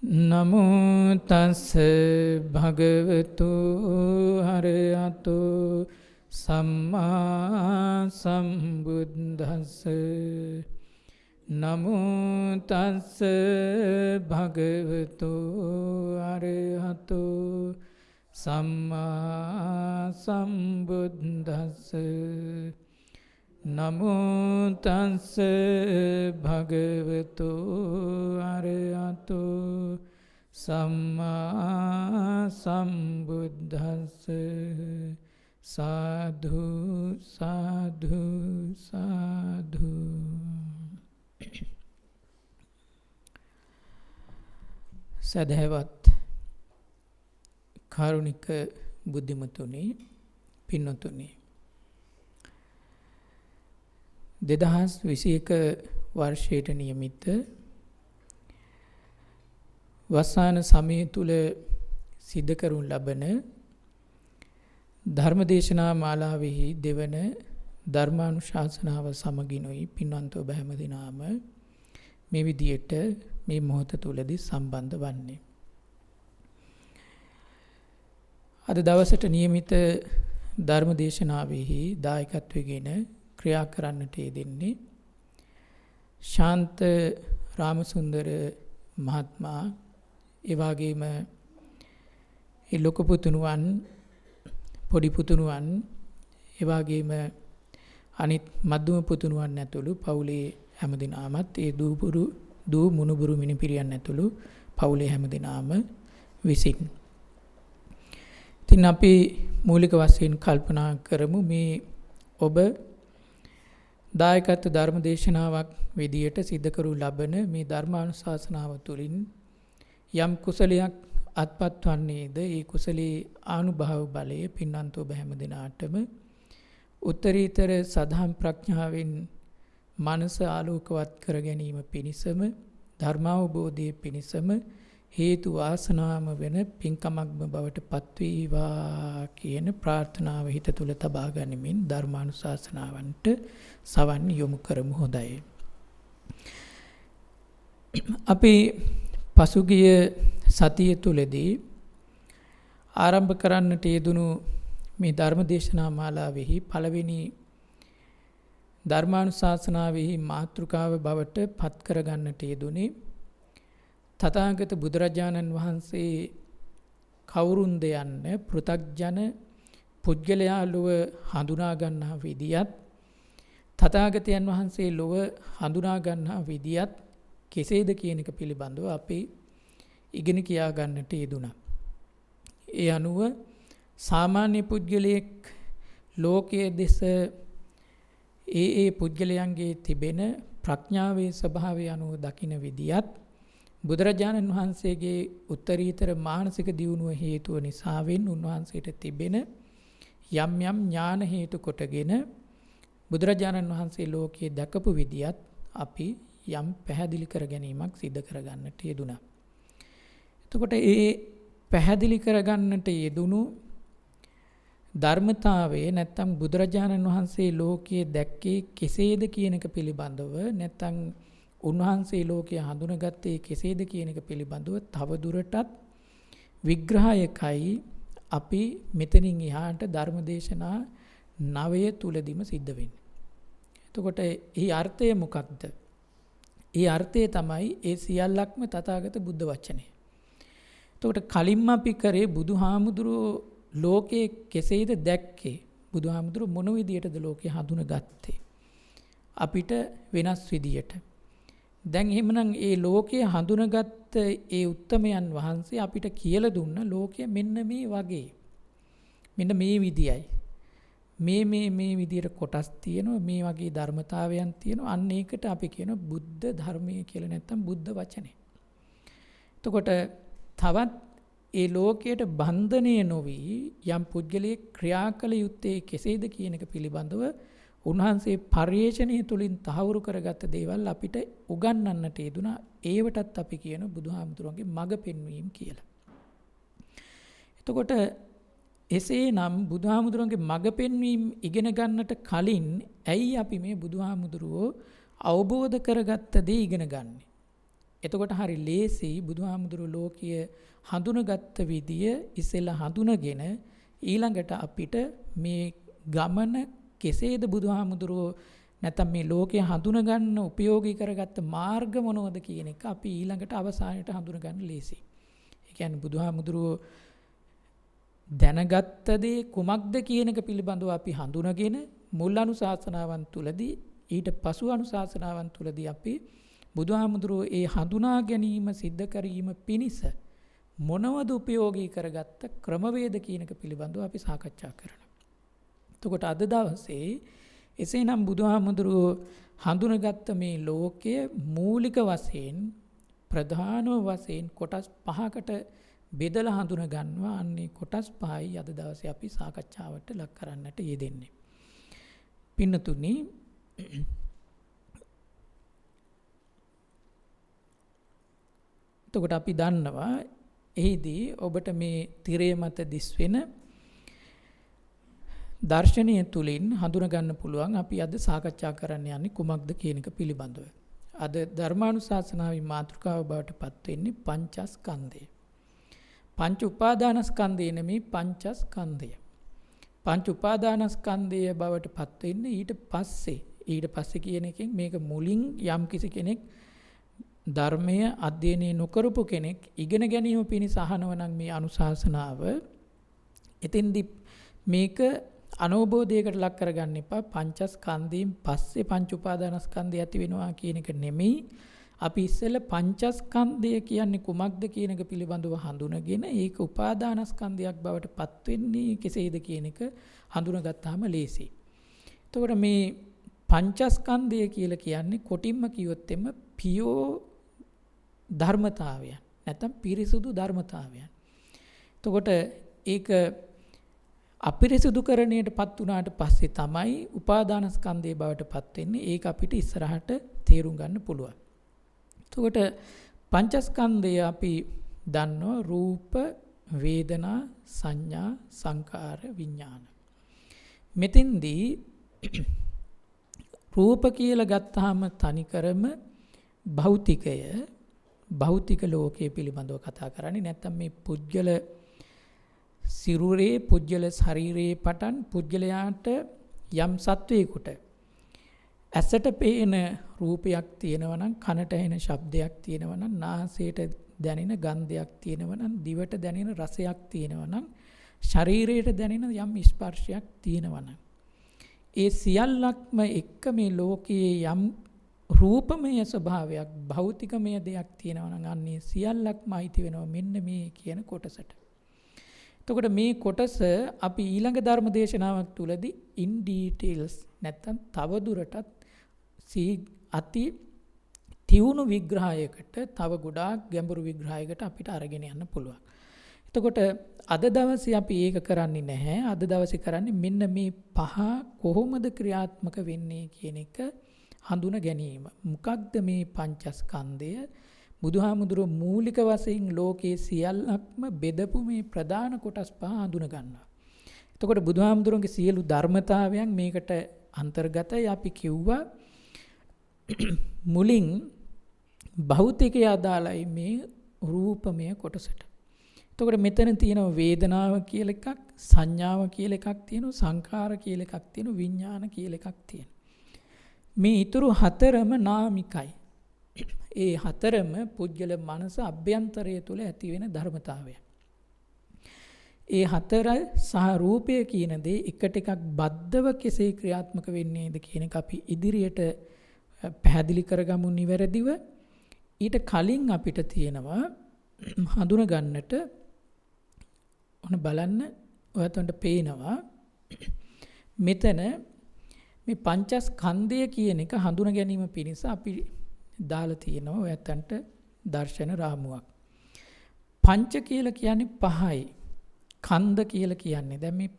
නමෝ තස් භගවතු අරහතෝ සම්මා සම්බුද්දස්ස. නමෝ තස් භගවතු අරහතෝ සම්මා සම්බුද්දස්ස. නමෝ තස් භගවතු අරහතෝ සම්මා සම්බුද්දස්ස. සාධු සාධු සාධු. සදහවත් කාරුණික බුද්ධිමතුනි, පින්නතුනි, 2021 වර්ෂයට නියමිත වසාන සමය තුල සිද්ධ කරනු ලබන ධර්මදේශනා මාලාවෙහි දෙවන ධර්මානුශාසනාව සමගිනුයි පින්වන්ත ඔබ හැම දිනම මේ විදියට මේ මොහොත තුලදී සම්බන්ධ වන්නේ. අද දවසට නියමිත ධර්මදේශනාවෙහි දායකත්වයෙන් ක්‍රියා කරන්නට යෙදෙන්නේ ශාන්ත රාමසුන්දර මහත්මයා, ඒ වගේම ඒ ලොකු පුතුණුවන්, පොඩි පුතුණුවන්, ඒ වගේම අනිත් මධ්‍යම පුතුණුවන් ඇතුළු පවුලේ හැමදිනාමත් ඒ දූ මුණුබුරු මිනිපිරියන් ඇතුළු පවුලේ හැමදිනාම විසින්. ඉතින් අපි මූලික වශයෙන් කල්පනා කරමු මේ ඔබ දායකත්ව ධර්ම දේශනාවක් විදියට සිද්ධ කරු ලබන මේ ධර්මානුශාසනාව තුළින් යම් කුසලයක් අත්පත් වන්නේද ඒ කුසලයේ ආනුභාව බලය පින්වන්ත ඔබ හැම දිනාටම උත්තරීතර සදහම් ප්‍රඥාවෙන් මනස ආලෝකවත් කර ගැනීම පිණිසම ධර්මාවබෝධයේ පිණිසම හේතු වාසනාම වෙන පින්කමක්ම බවට පත්වේවා කියන ප්‍රාර්ථනාව හිත තුළ තබා ගනිමින් ධර්මානුශාසනාවන්ට සවන් යොමු කරමු. හොඳයි. අපි පසුගිය සතිය තුලදී ආරම්භ කරන්නට යෙදුණු මේ ධර්මදේශනා මාලාවෙහි පළවෙනි ධර්මානුශාසනාවෙහි මාතෘකාව බවට පත් කරගන්නට යෙදුනේ තථාගත බුදුරජාණන් වහන්සේ කවුරුන්ද යන්න පෘථග්ජන පුද්ගලයා ලොව හඳුනා ගන්නා විදියත් තථාගතයන් වහන්සේ ලොව හඳුනා ගන්නා විදියත් කෙසේද කියන එක පිළිබඳව අපි ඉගෙන කියා ගන්නට යෙදුණා. ඒ අනුව සාමාන්‍ය පුද්ගලයෙක් ලෝකයේ දෙස ඒ පුද්ගලයන්ගේ තිබෙන ප්‍රඥාවේ ස්වභාවය අනුව දකින විදියත් බුදුරජාණන් වහන්සේගේ උත්තරීතර මානසික දියුණුව හේතුව නිසාවෙන් උන්වහන්සේට තිබෙන යම් යම් ඥාන හේතු කොටගෙන බුදුරජාණන් වහන්සේ ලෝකයේ දැකපු විදියත් අපි යම් පැහැදිලි කර ගැනීමක් සිදු කරගන්නට යෙදුණා. එතකොට ඒ පැහැදිලි කරගන්නට යෙදුණු ධර්මතාවයේ නැත්තම් බුදුරජාණන් වහන්සේ ලෝකයේ දැක්කේ කෙසේද කියන එක පිළිබඳව නැත්තම් උන්වහන්සේ ලෝකය හඳුනගත්තේ කෙසේද කියන එක පිළිබඳව තව දුරටත් විග්‍රහයකයි අපි මෙතනින් එහාට ධර්මදේශනා 9 තුලදීම සිද්ධ වෙන්නේ. එතකොට මේ අර්ථය මොකක්ද? ඒ අර්ථය තමයි ඒ සියල්ලක්ම තථාගත බුද්ධ වචනේ. එතකොට කලින්ම අපි කරේ බුදුහාමුදුරුවෝ ලෝකයේ කෙසේද දැක්කේ? බුදුහාමුදුරුවෝ මොන විදියටද ලෝකය හඳුනගත්තේ? අපිට වෙනස් විදියට. දැන් එහෙමනම් ඒ ලෝකයේ හඳුනගත්ත ඒ උත්තමයන් වහන්සේ අපිට කියලා දුන්න ලෝකය මෙන්න මේ වගේ. මෙන්න මේ විදියයි. මේ විදියට කොටස් තියෙනවා, මේ වගේ ධර්මතාවයන් තියෙනවා. අන්න ඒකට අපි කියන බුද්ධ ධර්මය කියලා නැත්නම් බුද්ධ වචනේ. එතකොට තවත් ඒ ලෝකයට බන්ධනය නොවි යම් පුද්ගලයෙක් ක්‍රියා කළ යුත්තේ කෙසේද කියන එක පිළිබඳව උන්වහන්සේ පරිේශණය තුළින් තහවුරු කරගත්ත දේවල් අපිට උගන්වන්නට යෙදුණා. ඒවටත් අපි කියන බුදුහාමුදුරන්ගේ මඟ පෙන්වීම කියලා. එතකොට එසේනම් බුදුහාමුදුරන්ගේ මඟ පෙන්වීම ඉගෙන ගන්නට කලින් ඇයි අපි මේ බුදුහාමුදුරුවෝ අවබෝධ කරගත්ත දේ ඉගෙන ගන්නේ? එතකොට හරි ලේසි බුදුහාමුදුරුවෝ ලෝකයේ හඳුනගත්ත විදිය ඉස්සෙල්ලා හඳුනගෙන ඊළඟට අපිට මේ ගමන කෙසේද බුදුහාමුදුරුවෝ නැත්නම් මේ ලෝකය හඳුනගන්න උපයෝගී කරගත්ත මාර්ග මොනවද කියන එක අපි ඊළඟට අවසානයට හඳුනගන්න ලේසි. ඒ කියන්නේ බුදුහාමුදුරුවෝ දැනගත්ත දේ කුමක්ද කියන එක පිළිබඳව අපි හඳුනගෙන මුල් අනුශාසනාවන් තුලදී ඊට පසු අනුශාසනාවන් තුලදී අපි බුදුහාමුදුරුවෝ ඒ හඳුනා ගැනීම සිද්ධ කිරීම පිණිස මොනවද උපයෝගී කරගත්ත ක්‍රමවේද කියන එක පිළිබඳව අපි සාකච්ඡා කරනවා. එතකොට අද දවසේ එසේනම් බුදුහාමුදුරුවෝ හඳුනගත්ත මේ ලෝකයේ මූලික වශයෙන් ප්‍රධානම වශයෙන් කොටස් 5කට බෙදලා හඳුන ගන්නවා. අන්නේ කොටස් 5යි අද දවසේ අපි සාකච්ඡාවට ලක් කරන්නට යෙදෙන්නේ. පින්නතුනි, එතකොට අපි දන්නවා එහිදී ඔබට මේ තිරය මත දිස්වෙන දර්ශනය තුලින් හඳුන ගන්න පුළුවන් අපි අද සාකච්ඡා කරන්න යන්නේ කුමක්ද කියන එක පිළිබඳව. අද ධර්මානුශාසනාවේ මාතෘකාව බවට පත් වෙන්නේ පංචස්කන්ධය. පංච උපාදානස්කන්ධය නෙමෙයි පංචස්කන්ධය. පංච උපාදානස්කන්ධය බවට පත් වෙන්නේ ඊට පස්සේ කියන එකෙන් මේක මුලින් යම් කිසි කෙනෙක් ධර්මය අධ්‍යයනය නොකරපු කෙනෙක් ඉගෙන ගැනීම පිණිස අහනවා නම් මේ අනුශාසනාව එතෙන්දි මේක අනෝබෝධයකට ලක් කරගන්න එපා. පංචස්කන්ධයෙන් පස්සේ පංච උපාදානස්කන්ධය ඇති වෙනවා කියන එක නෙමෙයි. අපි ඉස්සෙල්ල පංචස්කන්ධය කියන්නේ කුමක්ද කියන එක පිළිබඳව හඳුනගෙන ඒක උපාදානස්කන්ධයක් බවට පත් වෙන්නේ කෙසේද කියන එක හඳුනගත්තාම ලේසියි. එතකොට මේ පංචස්කන්ධය කියලා කියන්නේ කොටින්ම කිව්වොත් එම පියෝ ධර්මතාවයන් නැත්නම් පිරිසුදු ධර්මතාවයන්. එතකොට ඒක අපිරිසුදු කරණයටපත් වුණාට පස්සේ තමයි උපාදානස්කන්ධය බවට පත් වෙන්නේ. ඒක අපිට ඉස්සරහට තේරුම් ගන්න පුළුවන්. එතකොට පංචස්කන්ධය අපි දන්නවා රූප, වේදනා, සංඥා, සංකාර, විඥාන. මෙතෙන්දී රූප කියලා ගත්තාම තනිකරම භෞතික ලෝකයේ පිළිබඳව කතා කරන්නේ. නැත්නම් මේ පුජ්‍යල සිරුරේ පුජ්‍යල ශරීරයේ පටන් පුජ්‍යලයාට යම් සත්වයකට ඇසට පේන රූපයක් තියෙනවා නම්, කනට ඇහෙන ශබ්දයක් තියෙනවා නම්, නාසයට දැනෙන ගන්ධයක් තියෙනවා නම්, දිවට දැනෙන රසයක් තියෙනවා නම්, ශරීරයට දැනෙන යම් ස්පර්ශයක් තියෙනවා නම්, ඒ සියල්ලක්ම එක්ක මේ ලෝකයේ යම් රූපමය ස්වභාවයක්, භෞතිකමය දෙයක් තියෙනවා නම් අන්නේ සියල්ලක්ම අයිති වෙනවා මෙන්න මේ කියන කොටසට. එතකොට මේ කොටස අපි ඊළඟ ධර්ම දේශනාවක් තුලදී in details නැත්තම් තවදුරටත් අති තියුණු විග්‍රහයකට, තව ගොඩාක් ගැඹුරු විග්‍රහයකට අපිට අරගෙන යන්න පුළුවන්. එතකොට අද දවසේ අපි ඒක කරන්නේ නැහැ. අද දවසේ කරන්නේ මෙන්න මේ පහ කොහොමද ක්‍රියාත්මක වෙන්නේ කියන එක හඳුන ගැනීම. මොකක්ද මේ පංචස්කන්ධය? බුදුහාමුදුරුවෝ මූලික වශයෙන් ලෝකයේ සියල්ලක්ම බෙදපු මේ ප්‍රධාන කොටස් පහ හඳුන ගන්නවා. එතකොට බුදුහාමුදුරුවන්ගේ සියලු ධර්මතාවයන් මේකට අන්තර්ගතයි. අපි කිව්වා මුලින් භෞතිකය අදාළයි මේ රූපමය කොටසට. එතකොට මෙතන තියෙනවා වේදනාව කියලා එකක්, සංඥාව කියලා එකක් තියෙනවා, සංඛාර කියලා එකක් තියෙනවා, විඥාන කියලා එකක් තියෙනවා. මේ ඊතුරු හතරම නාමිකයි. ඒ හතරම පුජ්‍යල මනස අභ්‍යන්තරය තුළ ඇති වෙන ධර්මතාවය. ඒ හතර සහ රූපය කියන දේ එකට එකක් බද්ධව කෙසේ ක්‍රියාත්මක වෙන්නේද කියන එක අපි ඉදිරියට පැහැදිලි කරගමු නිවැරදිව. ඊට කලින් අපිට තියෙනවා හඳුන ගන්නට ඔන්න බලන්න ඔයතන්ට පේනවා මෙතන මේ පංචස්කන්ධය කියන එක හඳුන ගැනීම පිණිස අපි දාලා තියෙනවා ඔයතන්ට දර්ශන රාමුවක්. පංච කියලා කියන්නේ පහයි. කන්ද කියලා කියන්නේ දැන් මේ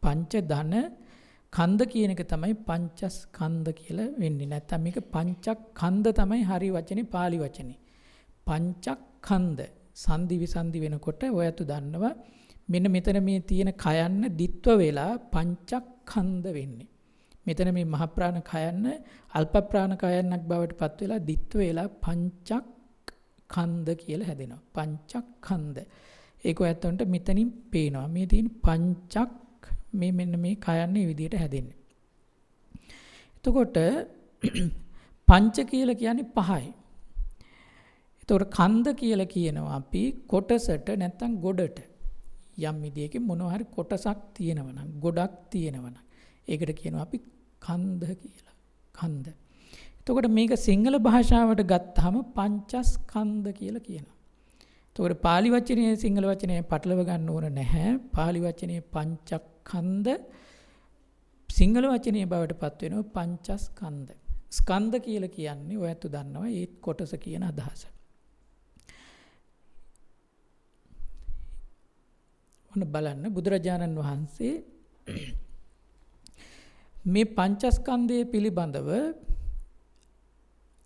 පංච ධන කන්ද කියන එක තමයි පංචස්කන්ධ කියලා වෙන්නේ. නැත්තම් මේක පංචස්කන්ධ තමයි හරි වචනේ පාලි වචනේ. පංචස්කන්ධ සංදි විසන්දි වෙනකොට ඔයත් දන්නවා මෙන්න මෙතන මේ තියෙන කයන්න දිත්ව වෙලා පංචස්කන්ධ වෙන්නේ. මෙතන මේ මහ ප්‍රාණ කයන්න අල්ප ප්‍රාණ කයන්නක් බවට පත් වෙලා දිත්ව වෙලා පංචස්කන්ධ කියලා හැදෙනවා. පංචස්කන්ධ. ඒක ඔයත්තන්ට මෙතනින් පේනවා. මේ තියෙන පංචක් මේ මෙන්න මේ කයන්නේ විදියට හැදෙන්නේ. එතකොට පංච කියලා කියන්නේ පහයි. එතකොට කන්ද කියලා කියනවා අපි කොටසට නැත්තම් ගොඩට යම් විදියකින් මොනවා හරි කොටසක් තියෙනවා නම් ගොඩක් තියෙනවා නම් ඒකට කියනවා අපි කන්ද කියලා. කන්ද. එතකොට මේක සිංහල භාෂාවට ගත්තාම පංචස්කන්ධ කියලා කියනවා. එතකොට pāli වචනේ සිංහල වචනේ පටලව ගන්න ඕන නැහැ. pāli වචනේ පංචස්කන්ධ සිංහල වචනේ බවට පත් වෙනවා පංචස්කන්ධ. ස්කන්ධ කියලා කියන්නේ ඔයත් දන්නවා ඒ කොටස කියන අදහස. ඔන්න බලන්න බුදුරජාණන් වහන්සේ මේ පංචස්කන්ධය පිළිබඳව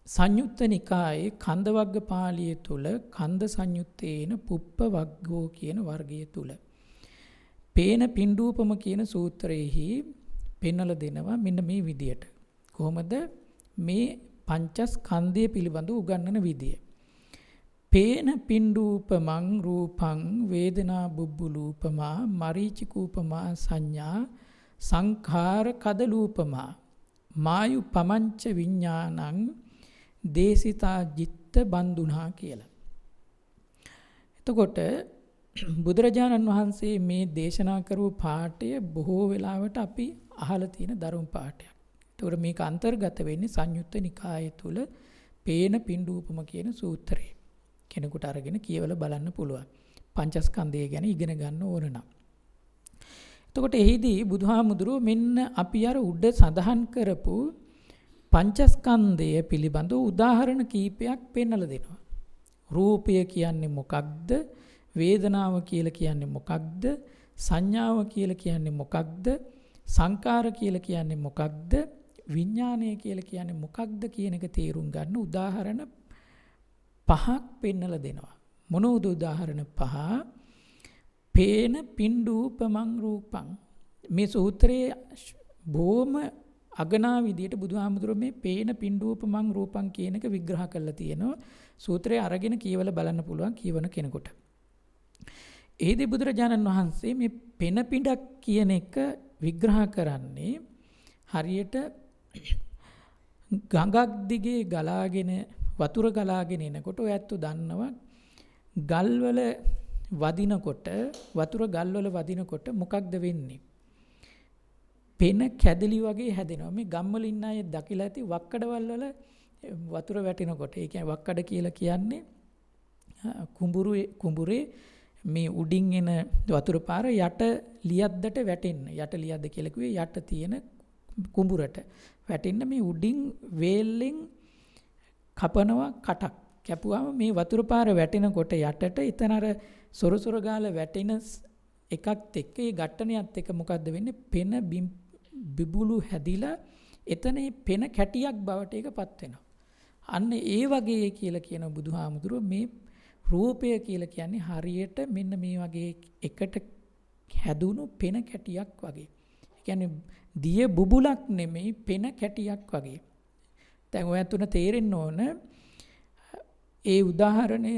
සංයුත්ත නිකායේ කන්ද වග්ග පාළිය තුල කන්ද සංයුත්තේන පුප්ප වග්ගෝ කියන වර්ගය තුල පේන පින්ඩූපම කියන සූත්‍රයේහි පෙන්වලා දෙනවා මෙන්න මේ විදියට. කොහොමද මේ පංචස්කන්ධය පිළිබඳව උගන්වන විදිය. පේන පින්ඩූපමං රූපං වේදනා බුබ්බුලූපමා මරීචිකූපමා සංඥා සංඛාර කදලූපමා මායු පමංච විඥානං දේසිතා ජිත්ත බන්දුනා කියලා. එතකොට බුදුරජාණන් වහන්සේ මේ දේශනා කරපු පාඨය බොහෝ වෙලාවට අපි අහලා තියෙන ධර්ම පාඨයක්. එතකොට මේක අන්තර්ගත වෙන්නේ සංයුත්ත නිකාය තුල පේන පින්ඩූපම කියන සූත්‍රය. කෙනෙකුට අරගෙන කියවලා බලන්න පුළුවන්. පංචස්කන්ධය ගැන ඉගෙන ගන්න ඕන නම්. එතකොට එහිදී බුදුහාමුදුරුවෝ මෙන්න අපි අර උඩ සඳහන් කරපු පංචස්කන්ධය පිළිබඳව උදාහරණ කීපයක් පෙන්වලා දෙනවා. රූපය කියන්නේ මොකක්ද? වේදනාව කියලා කියන්නේ මොකක්ද? සංඥාව කියලා කියන්නේ මොකක්ද? සංකාර කියලා කියන්නේ මොකක්ද? විඥානය කියලා කියන්නේ මොකක්ද කියන එක තේරුම් ගන්න උදාහරණ පහක් පෙන්වලා දෙනවා. මොනෝද උදාහරණ පහ? පේන පින්ඩූපමං රූපං. මේ සූත්‍රයේ බොහොම අගනා විදියට බුදුහාමුදුරුවෝ මේ පේන පින්ඩූපමං රූපං කියන එක විග්‍රහ කරලා තියෙනවා. සූත්‍රය අරගෙන කියවලා බලන්න පුළුවන් කියවන කෙනෙකුට. එහිදී බුදුරජාණන් වහන්සේ මේ පෙන පිඬක් කියන එක විග්‍රහ කරන්නේ හරියට ගඟක් දිගේ ගලාගෙන වතුර ගලාගෙන එනකොට ඔයත් දන්නවා ගල්වල වදිනකොට වතුර ගල්වල වදිනකොට මොකක්ද වෙන්නේ? පෙන කැදලි වගේ හැදෙනවා. මේ ගම්වල ඉන්න අය දකිලා ඇති වක්කඩවල වල වතුර වැටෙනකොට ඒ කියන්නේ වක්කඩ කියලා කියන්නේ කුඹුරේ මේ උඩින් එන වතුර පාර යට ලියද්දට වැටෙන්න. යට ලියද්ද කියලා කිව්වේ යට තියෙන කුඹුරට වැටෙන්න මේ උඩින් වේල්ලෙන් කපනවා කටක්. කැපුවාම මේ වතුර පාර වැටෙනකොට යටට එතන අර සොරසොර ගාලා වැටෙන එකත් එක්ක ඒ ඝට්ටනයත් එක්ක මොකද්ද වෙන්නේ? පෙන බිබුලු හැදිලා එතන පෙන කැටියක් බවට ඒකපත් වෙනවා. අන්න ඒ වගේ කියලා කියන බුදුහාමුදුරුවෝ මේ රූපය කියලා කියන්නේ හරියට මෙන්න මේ වගේ එකට හැදුණු පෙන කැටියක් වගේ. ඒ කියන්නේ දිය බුබුලක් නෙමෙයි පෙන කැටියක් වගේ. දැන් ඔයත් උන තේරෙන්න ඕන ඒ උදාහරණය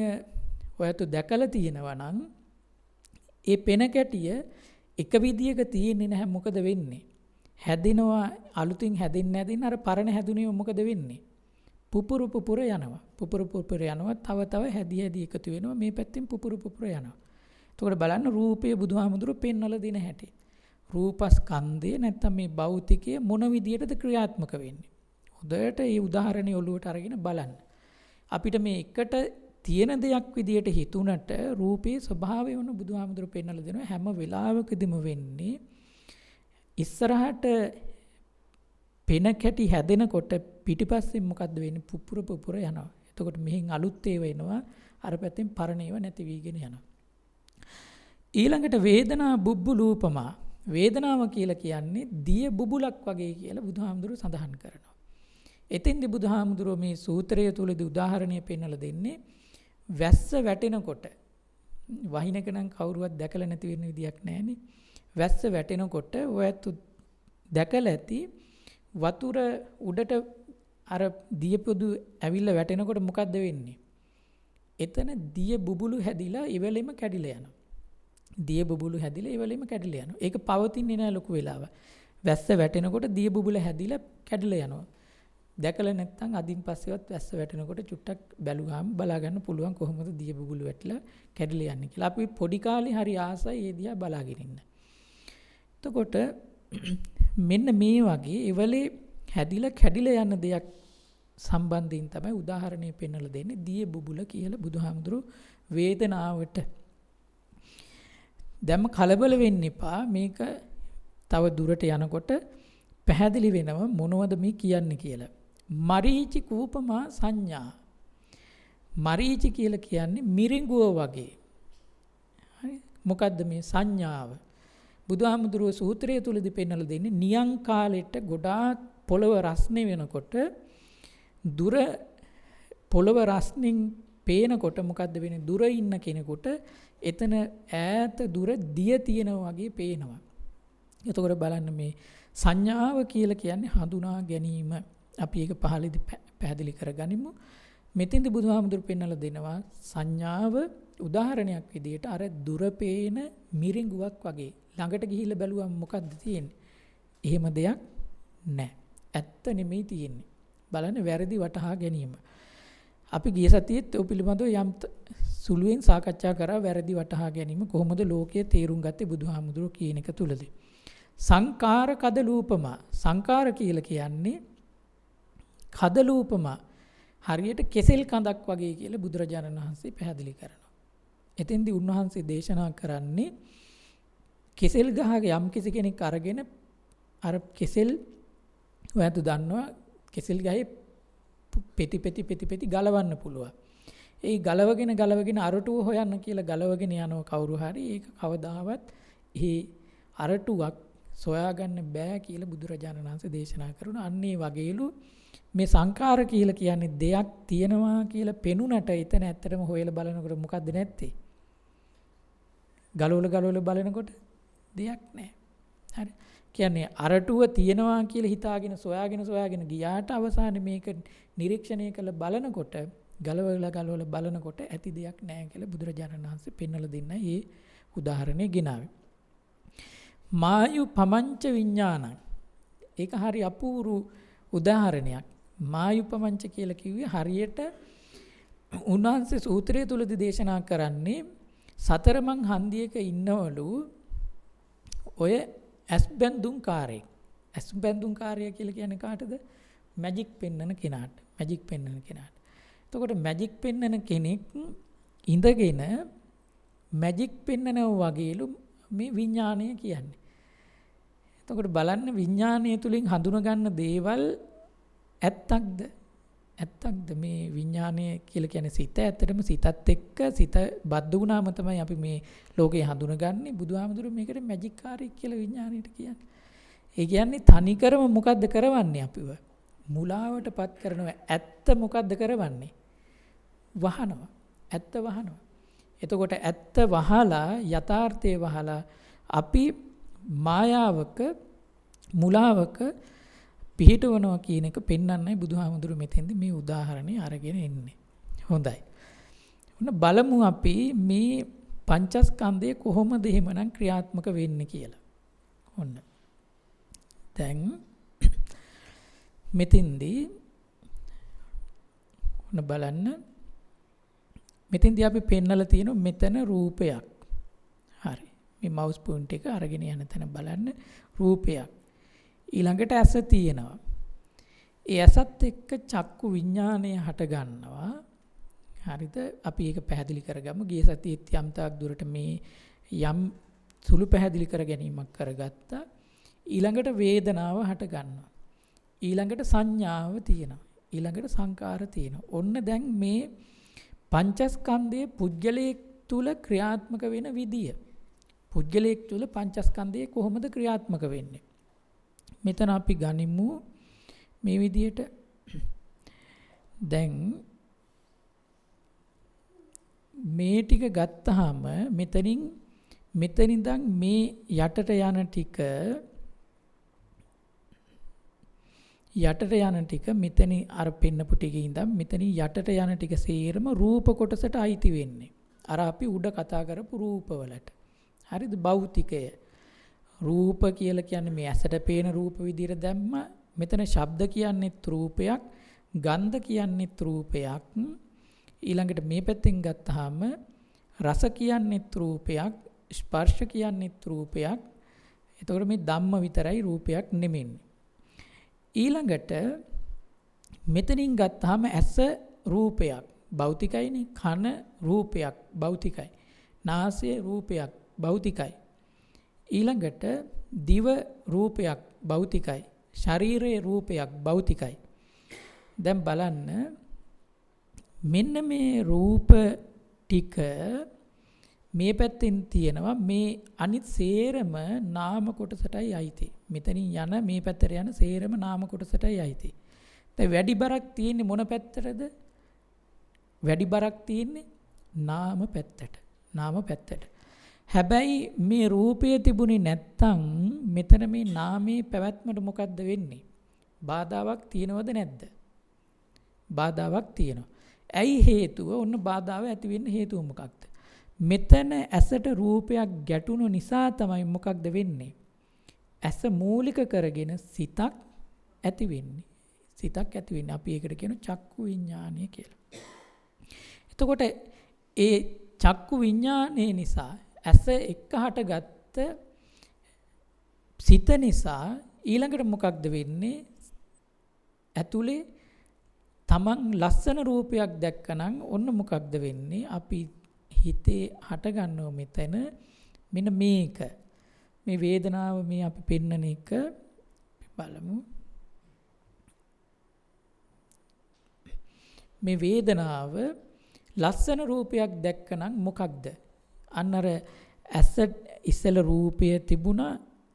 ඔයත් දැකලා තියෙනවා නම් ඒ පෙන කැටිය එක විදියක තියෙන්නේ නැහැ. මොකද වෙන්නේ? හැදෙනවා අලුතින් හැදෙන්න අර පරණ හැදුනේ මොකද වෙන්නේ? පුපුරු යනවා. පුපුරු යනවා තව හැදි එකතු වෙනවා. මේ පැත්තෙන් පුපුරු යනවා. එතකොට බලන්න රූපයේ බුදුහාමුදුරුවෝ පෙන්වලා දෙන හැටි. රූපස්කන්ධය නැත්තම් මේ භෞතිකය මොන විදියටද ක්‍රියාත්මක වෙන්නේ? හොඳට මේ උදාහරණය ඔලුවට අරගෙන බලන්න. අපිට මේ එකට තියෙන දෙයක් විදියට හිතුණට රූපේ ස්වභාවය වුණ බුදුහාමුදුරුවෝ පෙන්වලා දෙනවා හැම වෙලාවකදීම වෙන්නේ ඉස්සරහට පෙන කැටි හැදෙනකොට පිටිපස්සෙන් මොකද්ද වෙන්නේ? පුපුර යනවා. එතකොට මෙහෙන් අලුත් ඒවා එනවා. අර පැත්තෙන් පරණ ඒවා නැති වීගෙන යනවා. ඊළඟට වේදනා බුබ්බුලූපමා. වේදනාව කියලා කියන්නේ දිය බුබුලක් වගේ කියලා බුදුහාමුදුරුවෝ සඳහන් කරනවා. එතෙන්දි බුදුහාමුදුරුවෝ මේ සූත්‍රය තුලදී උදාහරණය පෙන්වලා දෙන්නේ වැස්ස වැටෙනකොට වහිනක නම් කවුරුවත් දැකලා නැති වෙන විදියක් නැහැනේ. වැස්ස වැටෙනකොට ඔයත් දැකලා ඇති වතුර උඩට අර දිය පොදු ඇවිල්ලා වැටෙනකොට මොකද්ද වෙන්නේ? එතන දිය බුබුලු හැදිලා ඉවලෙම කැඩිලා යනවා. දිය බුබුලු හැදිලා ඉවලෙම කැඩිලා යනවා. ඒක පවතින්නේ නැහැ ලොකු වෙලාව. වැස්ස වැටෙනකොට දිය බුබුල හැදිලා කැඩිලා යනවා. දැකලා නැත්නම් අදින් පස්සෙවත් වැස්ස වැටෙනකොට චුට්ටක් බැලුවාම බලා ගන්න පුළුවන් කොහොමද දිය බුබුලු වැටලා කැඩිලා යන්නේ කියලා. අපි පොඩි කාලේ හරි ආසයි ඒ දිහා බලාගෙන ඉන්න. එතකොට මෙන්න මේ වගේ ඉවලේ හැදිලා කැඩිලා යන දෙයක් සම්බන්ධයෙන් තමයි උදාහරණය පෙන්වලා දෙන්නේ දිය බුබුල කියලා බුදුහාමුදුරු වේදනාවට. දැන් කලබල වෙන්න එපා. මේක තව දුරට යනකොට පැහැදිලි වෙනවා මොනවද මේ කියන්නේ කියලා. මරීචි කූපමා සංඥා. මරීචි කියලා කියන්නේ මිරිඟුව වගේ. හරි. මොකද්ද මේ සංඥාව? බුදුහාමුදුරුවෝ සූත්‍රය තුලදී පෙන්වලා දෙන්නේ නියං කාලෙට ගොඩාක් පොළව රස්නේ වෙනකොට දුර පොළව රස්නින් පේනකොට මොකද්ද වෙන්නේ? දුර ඉන්න කෙනෙකුට එතන ඈත දුර දිය තියෙනවා වගේ පේනවා. එතකොට බලන්න මේ සංඥාව කියලා කියන්නේ හඳුනා ගැනීම. අපි ඒක පහලදී පැහැදිලි කරගනිමු. මෙතෙන්දී බුදුහාමුදුරු පෙන්වලා දෙනවා සංඥාව උදාහරණයක් විදිහට අර දුර පේන මිරිඟුවක් වගේ. ළඟට ගිහිල්ලා බැලුවම මොකද්ද තියෙන්නේ? එහෙම දෙයක් නැහැ. ඇත්ත නෙමෙයි තියෙන්නේ. බලන්න වැරදි වටහා ගැනීම. අපි ගිය සතියේත් ඔය පිළිබඳව යම් සුළුවෙන් සාකච්ඡා කරා වැරදි වටහා ගැනීම කොහොමද ලෝකයේ තේරුම් ගත්තේ බුදුහාමුදුරුවෝ කියන එක තුලදී. සංකාර කදලූපම සංකාර කියලා කියන්නේ කදලූපම හරියට කෙසෙල් කඳක් වගේ කියලා බුදුරජාණන් වහන්සේ පැහැදිලි කරනවා. එතෙන්දී උන්වහන්සේ දේශනා කරන්නේ කෙසෙල් ගහක යම් කිසි කෙනෙක් අරගෙන අර කෙසෙල් ඔයත් දන්නවා කෙසෙල් ගහේ පෙති ගලවන්න පුළුවන්. ඒ ගලවගෙන අරටුව හොයන්න කියලා ගලවගෙන යනවා කවුරු හරි. ඒක කවදාවත් ඒ අරටුවක් සොයාගන්න බෑ කියලා බුදුරජාණන් වහන්සේ දේශනා කරනවා. අන්න ඒ වගේලු මේ සංකාර කියලා කියන්නේ දෙයක් තියෙනවා කියලා පෙනුනට එතන ඇත්තටම හොයලා බලනකොට මොකද්ද නැත්තේ? ගලවල බලනකොට දෙයක් නැහැ. හරි. කියන්නේ අරටුව තියෙනවා කියලා හිතාගෙන සොයාගෙන ගියාට අවසානයේ මේක නිරීක්ෂණය කළ බලනකොට ගලවල බලනකොට ඇති දෙයක් නැහැ කියලා බුදුරජාණන් වහන්සේ පෙන්වලා දෙන්න මේ උදාහරණය ගෙනාවේ. මායු පමංච විඥානං. ඒක හරි අපූර්ව උදාහරණයක්. මායු පමංච කියලා කිව්වේ හරියට උන්වහන්සේ සූත්‍රය තුලදී දේශනා කරන්නේ සතරමං හන්දියක ඉන්නවලු ඔය ඇස්බැඳුම් කාර්යය. ඇස්බැඳුම් කාර්යය කියලා කියන්නේ කාටද? මැජික් පෙන්වන කෙනාට. එතකොට මැජික් පෙන්වන කෙනෙක් ඉඳගෙන මැජික් පෙන්වනවා වගේලු මේ විඥාණය කියන්නේ. එතකොට බලන්න විඥාණය තුලින් හඳුනා ගන්න දේවල් ඇත්තක්ද මේ විඥාණය කියලා කියන්නේ සිත. ඇත්තටම සිතත් එක්ක සිත බද්ධ වුණාම තමයි අපි මේ ලෝකේ හඳුනගන්නේ. බුදුහාමුදුරුවෝ මේකට මැජික් කාර්යය කියලා විඥාණයට කියන්නේ. ඒ කියන්නේ තනිකරම මොකද්ද කරවන්නේ අපිව? මුලාවටපත් කරනවා. ඇත්ත මොකද්ද කරවන්නේ? වහනවා. ඇත්ත වහනවා. එතකොට ඇත්ත වහලා යථාර්ථය වහලා අපි මායාවක මුලාවක පිහිටවනවා කියන එක පෙන්වන්නයි බුදුහාමුදුරුවෝ මෙතෙන්ද මේ උදාහරණය අරගෙන එන්නේ. හොඳයි. ඔන්න බලමු අපි මේ පංචස්කන්ධය කොහොමද එහෙමනම් ක්‍රියාත්මක වෙන්නේ කියලා. ඔන්න. දැන් මෙතෙන්දී ඔන්න බලන්න මෙතෙන්දී අපි පෙන්නලා තියෙන මෙතන රූපයක්. හරි. මේ මවුස් පොයින්ට් එක අරගෙන යන තැන බලන්න රූපයක්. ඊළඟට ඇස තියෙනවා. ඒ ඇසත් එක්ක චක්කු විඥානය හට ගන්නවා. හරිද? අපි ඒක පැහැදිලි කරගමු. ගිය සතියේත් යම් තාක් දුරට මේ යම් සුළු පැහැදිලි කර ගැනීමක් කරගත්තා. ඊළඟට වේදනාව හට ගන්නවා. ඊළඟට සංඥාව තියෙනවා. ඊළඟට සංකාර තියෙනවා. ඔන්න දැන් මේ පංචස්කන්ධයේ පුජ්‍යලයක් තුල ක්‍රියාත්මක වෙන විදිය. පුජ්‍යලයක් තුල පංචස්කන්ධය කොහොමද ක්‍රියාත්මක වෙන්නේ? මෙතන අපි ගනිමු මේ විදියට. දැන් මේ ටික ගත්තාම මෙතනින් මේ යටට යන ටික යටට යන ටික මෙතන අර පෙන්නපු ටිකේ ඉඳන් මෙතන යටට යන ටික සේරම රූප කොටසට අයිති වෙන්නේ. අර අපි උඩ කතා කරපු රූපවලට. හරිද? භෞතිකය. රූප කියලා කියන්නේ මේ ඇසට පේන රූප විදිහට දැම්ම. මෙතන ශබ්ද කියන්නේත් රූපයක්, ගන්ධ කියන්නේත් රූපයක්. ඊළඟට මේ පැත්තෙන් ගත්තාම රස කියන්නේත් රූපයක්, ස්පර්ශ කියන්නේත් රූපයක්. එතකොට මේ ධම්ම විතරයි රූපයක් නෙමෙයි. ඊළඟට මෙතනින් ගත්තාම ඇස රූපයක් භෞතිකයිනේ, කන රූපයක් භෞතිකයි, නාසය රූපයක් භෞතිකයි, ඊළඟට දිව රූපයක් භෞතිකයි, ශරීරයේ රූපයක් භෞතිකයි. දැන් බලන්න මෙන්න මේ රූප ටික මේ පැත්තෙන් තියෙනවා, මේ අනිත් සේරම නාම කොටසටයි අයිති. මෙතනින් යන මේ පැත්තට යන සේරම නාම කොටසටයි අයිති. දැන් වැඩි බරක් තියෙන්නේ මොන පැත්තටද? වැඩි බරක් තියෙන්නේ නාම පැත්තට. නාම පැත්තට. හැබැයි මේ රූපය තිබුණේ නැත්තම් මෙතන මේ නාමයේ පැවැත්මට මොකද්ද වෙන්නේ? බාධාවක් තියෙනවද නැද්ද? බාධාවක් තියෙනවා. ඇයි හේතුව? ඔන්න බාධාව ඇති වෙන්න හේතුව මොකක්ද? මෙතන ඇසට රූපයක් ගැටුණු නිසා තමයි මොකක්ද වෙන්නේ? ඇස මූලික කරගෙන සිතක් ඇති වෙන්නේ. සිතක් ඇති වෙන්නේ. අපි ඒකට කියන චක්කු විඥානය කියලා. එතකොට ඒ චක්කු විඥානය නිසා ඇස එක්ක හටගත්ත සිත නිසා ඊළඟට මොකක්ද වෙන්නේ? ඇතුලේ තමන් ලස්සන රූපයක් දැක්කනම් ඔන්න මොකක්ද වෙන්නේ? අපි හිතේ හටගන්නව මෙතන මෙන්න මේක. මේ වේදනාව මේ අපි පෙන්නන එක බලමු. මේ වේදනාව ලස්සන රූපයක් දැක්කනම් මොකක්ද? අන්න අර ඇස ඉස්සෙල් රූපය තිබුණා,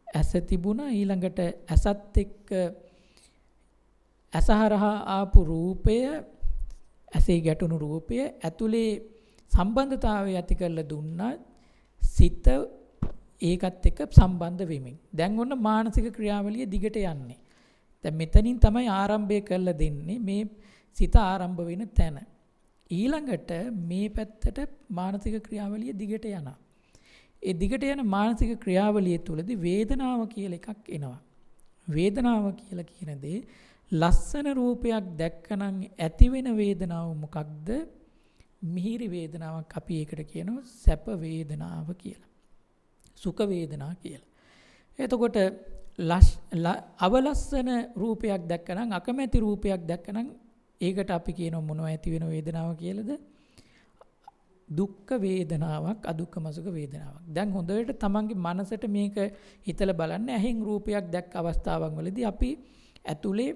ඇස තිබුණා, ඊළඟට ඇසත් එක්ක ඇසහරහා ආපු රූපය, ඇසේ ගැටුණු රූපය ඇතුලේ සම්බන්ධතාවය ඇති කරලා දුන්නා සිත ඒකත් එක්ක සම්බන්ධ වෙමින්. දැන් ඔන්න මානසික ක්‍රියාවලිය දිගට යන්නේ. දැන් මෙතනින් තමයි ආරම්භය කරලා දෙන්නේ මේ සිත ආරම්භ වෙන තැන. ඊළඟට මේ පැත්තට මානසික ක්‍රියාවලිය දිගට යනවා. ඒ දිගට යන මානසික ක්‍රියාවලිය තුළදී වේදනාව කියලා එකක් එනවා. වේදනාව කියලා කියන දේ ලස්සන රූපයක් දැක්කනම් ඇති වෙන වේදනාව මොකක්ද? මිහිරි වේදනාවක්. අපි ඒකට කියනවා සැප වේදනාව කියලා. සුඛ වේදනා කියලා. එතකොට අවලස්සන රූපයක් දැක්කනම්, අකමැති රූපයක් දැක්කනම් ඒකට අපි කියනවා මොනව ඇති වෙන වේදනාව කියලාද? දුක්ඛ වේදනාවක්, අදුක්ඛම සුඛ වේදනාවක්. දැන් හොඳට තමන්ගේ මනසට මේක හිතලා බලන්න. ඇහෙන් රූපයක් දැක්ක අවස්ථාවන් වලදී අපි ඇතුලේ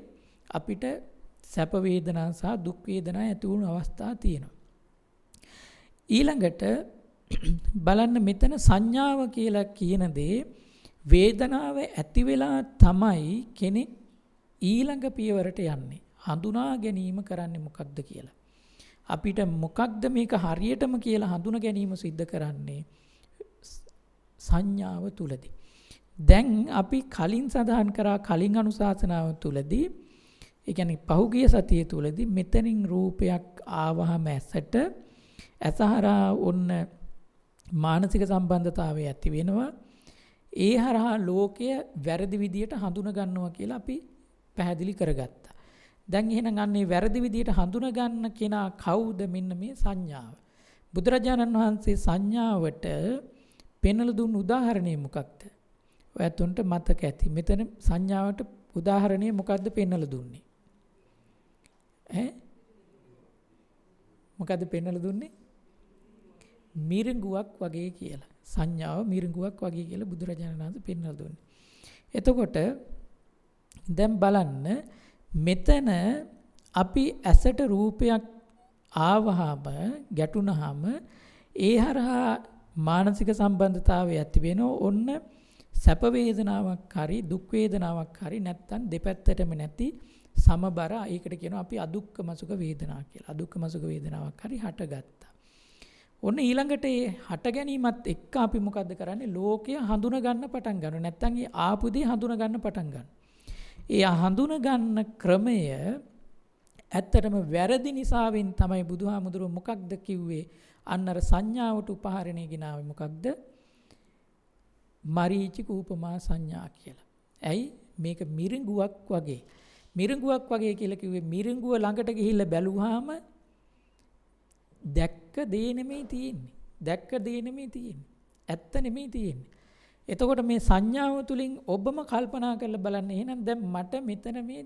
අපිට සැප වේදනා සහ දුක් වේදනා ඇති වුණු අවස්ථා තියෙනවා. ඊළඟට බලන්න මෙතන සංඥාව කියලා කියන දේ වේදනාව ඇති වෙලා තමයි කෙනෙක් ඊළඟ පියවරට යන්නේ. හඳුනා ගැනීම කරන්නේ මොකක්ද කියලා. අපිට මොකක්ද මේක හරියටම කියලා හඳුනා ගැනීම සිද්ධ කරන්නේ සංඥාව තුලදී. දැන් අපි කලින් සඳහන් කරා කලින් අනුශාසනාව තුලදී, ඒ කියන්නේ පහුගිය සතිය තුලදී මෙතනින් රූපයක් ආවහම ඇසට ඇසහරහා ඔන්න මානසික සම්බන්ධතාවය ඇති වෙනවා. ඒ හරහා ලෝකය වැරදි විදියට හඳුනා ගන්නවා කියලා අපි පැහැදිලි කරගත්තා. දැන් එහෙනම් අන්නේ වැරදි විදියට හඳුනා ගන්න කෙනා කවුද? මෙන්න මේ සංඥාව. බුදුරජාණන් වහන්සේ සංඥාවට පෙන්වලා දුන්න උදාහරණය මොකක්ද? ඔයතුන්ට මතක ඇති. මෙතන සංඥාවට උදාහරණය මොකක්ද පෙන්වලා දුන්නේ? මොකද්ද පෙන්වලා දුන්නේ? මිරිඟුවක් වගේ කියලා. සංඥාව මිරිඟුවක් වගේ කියලා බුදුරජාණන් වහන්සේ පෙන්වලා දුන්නේ. එතකොට දැන් බලන්න මෙතන අපි ඇසට රූපයක් ආවහම ගැටුණාම ඒ හරහා මානසික සම්බන්ධතාවය ඇති වෙනෝ ඔන්න සැප වේදනාවක් හරි දුක් වේදනාවක් හරි නැත්තම් දෙපැත්තටම නැති සමබර, ඒකට කියනවා අපි අදුක්ඛම සුඛ වේදනා කියලා. අදුක්ඛම සුඛ වේදනාවක් හරි හටගත්තා. ඔන්න ඊළඟට ඒ හට ගැනීමත් එක්ක අපි මොකද්ද කරන්නේ? ලෝකය හඳුනා ගන්න පටන් ගන්නවා. නැත්තම් ඒ ආපු දේ හඳුනා ගන්න පටන් ගන්නවා. ඒ හඳුන ගන්න ක්‍රමය ඇත්තටම වැරදි නිසාවෙන් තමයි බුදුහාමුදුරුවෝ මොකක්ද කිව්වේ? අන්න අර සංඥාවට උපහාරණය ගෙනාවේ මොකක්ද? මරීචික උපමා සංඥා කියලා. ඇයි? මේක මිරිඟුවක් වගේ. මිරිඟුවක් වගේ කියලා කිව්වේ මිරිඟුව ළඟට ගිහිල්ලා බැලුවාම දැක්ක දේ නෙමෙයි තියෙන්නේ. දැක්ක දේ නෙමෙයි තියෙන්නේ. ඇත්ත නෙමෙයි තියෙන්නේ. එතකොට මේ සංඥාව තුලින් ඔබම කල්පනා කරලා බලන්න. එහෙනම් දැන් මට මෙතන මේ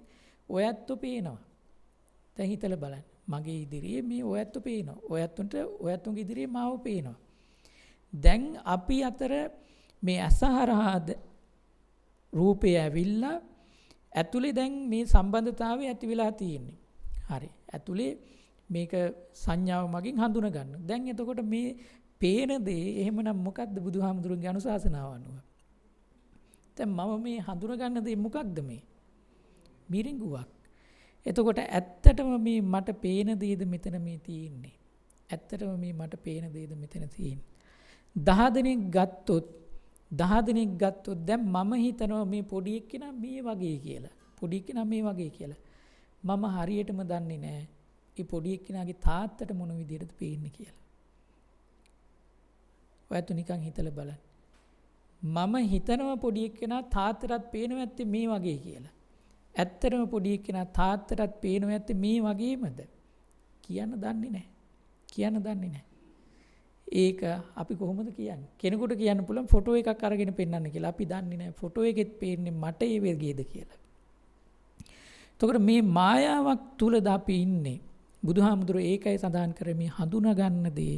ඔයත්තු පේනවා. දැන් හිතලා බලන්න. මගේ ඉදිරියේ මේ ඔයත්තු පේනවා. ඔයත්තුන්ගේ ඉදිරියේ මාව පේනවා. දැන් අපි අතර මේ අසහරහද රූපය ඇවිල්ලා ඇතුලේ දැන් මේ සම්බන්ධතාවය ඇති වෙලා තියෙන්නේ. හරි. ඇතුලේ මේක සංඥාව මගින් හඳුන ගන්න. දැන් එතකොට මේ පේන දේ එහෙමනම් මොකද්ද බුදුහාමුදුරුවන්ගේ අනුශාසනාව අනුව? දැන් මම මේ හඳුන ගන්න දේ මොකක්ද මේ? මිරිඟුවක්. එතකොට ඇත්තටම මේ මට පේන දේද මෙතන මේ තියෙන්නේ? ඇත්තටම මේ මට පේන දේද මෙතන තියෙන්නේ? 10 දෙනෙක් ගත්තොත් දැන් මම හිතනවා මේ පොඩි එක්කෙනා මේ වගේ කියලා. පොඩි එක්කෙනා මේ වගේ කියලා. මම හරියටම දන්නේ නැහැ. ඒ පොඩි එක්කෙනාගේ තාත්තට මොන විදිහටද පේන්නේ කියලා. ඔයත් නිකන් හිතලා බලන්න. මම හිතනවා පොඩි එක්කෙනා තාත්තටත් පේනවා ඇත්තේ මේ වගේ කියලා. ඇත්තටම පොඩි එක්කෙනා තාත්තටත් පේනවා ඇත්තේ මේ වගේමද? කියන්න දන්නේ නැහැ. ඒක අපි කොහොමද කියන්නේ? කෙනෙකුට කියන්න පුළුවන් ෆොටෝ එකක් අරගෙන පෙන්නන්න කියලා. අපි දන්නේ නැහැ ෆොටෝ එකෙත් පේන්නේ මට ඒ වගේද කියලා. එතකොට මේ මායාවක් තුලද අපි ඉන්නේ. බුදුහාමුදුරුවෝ ඒකයි සඳහන් කරේ මේ හඳුනා ගන්න දේ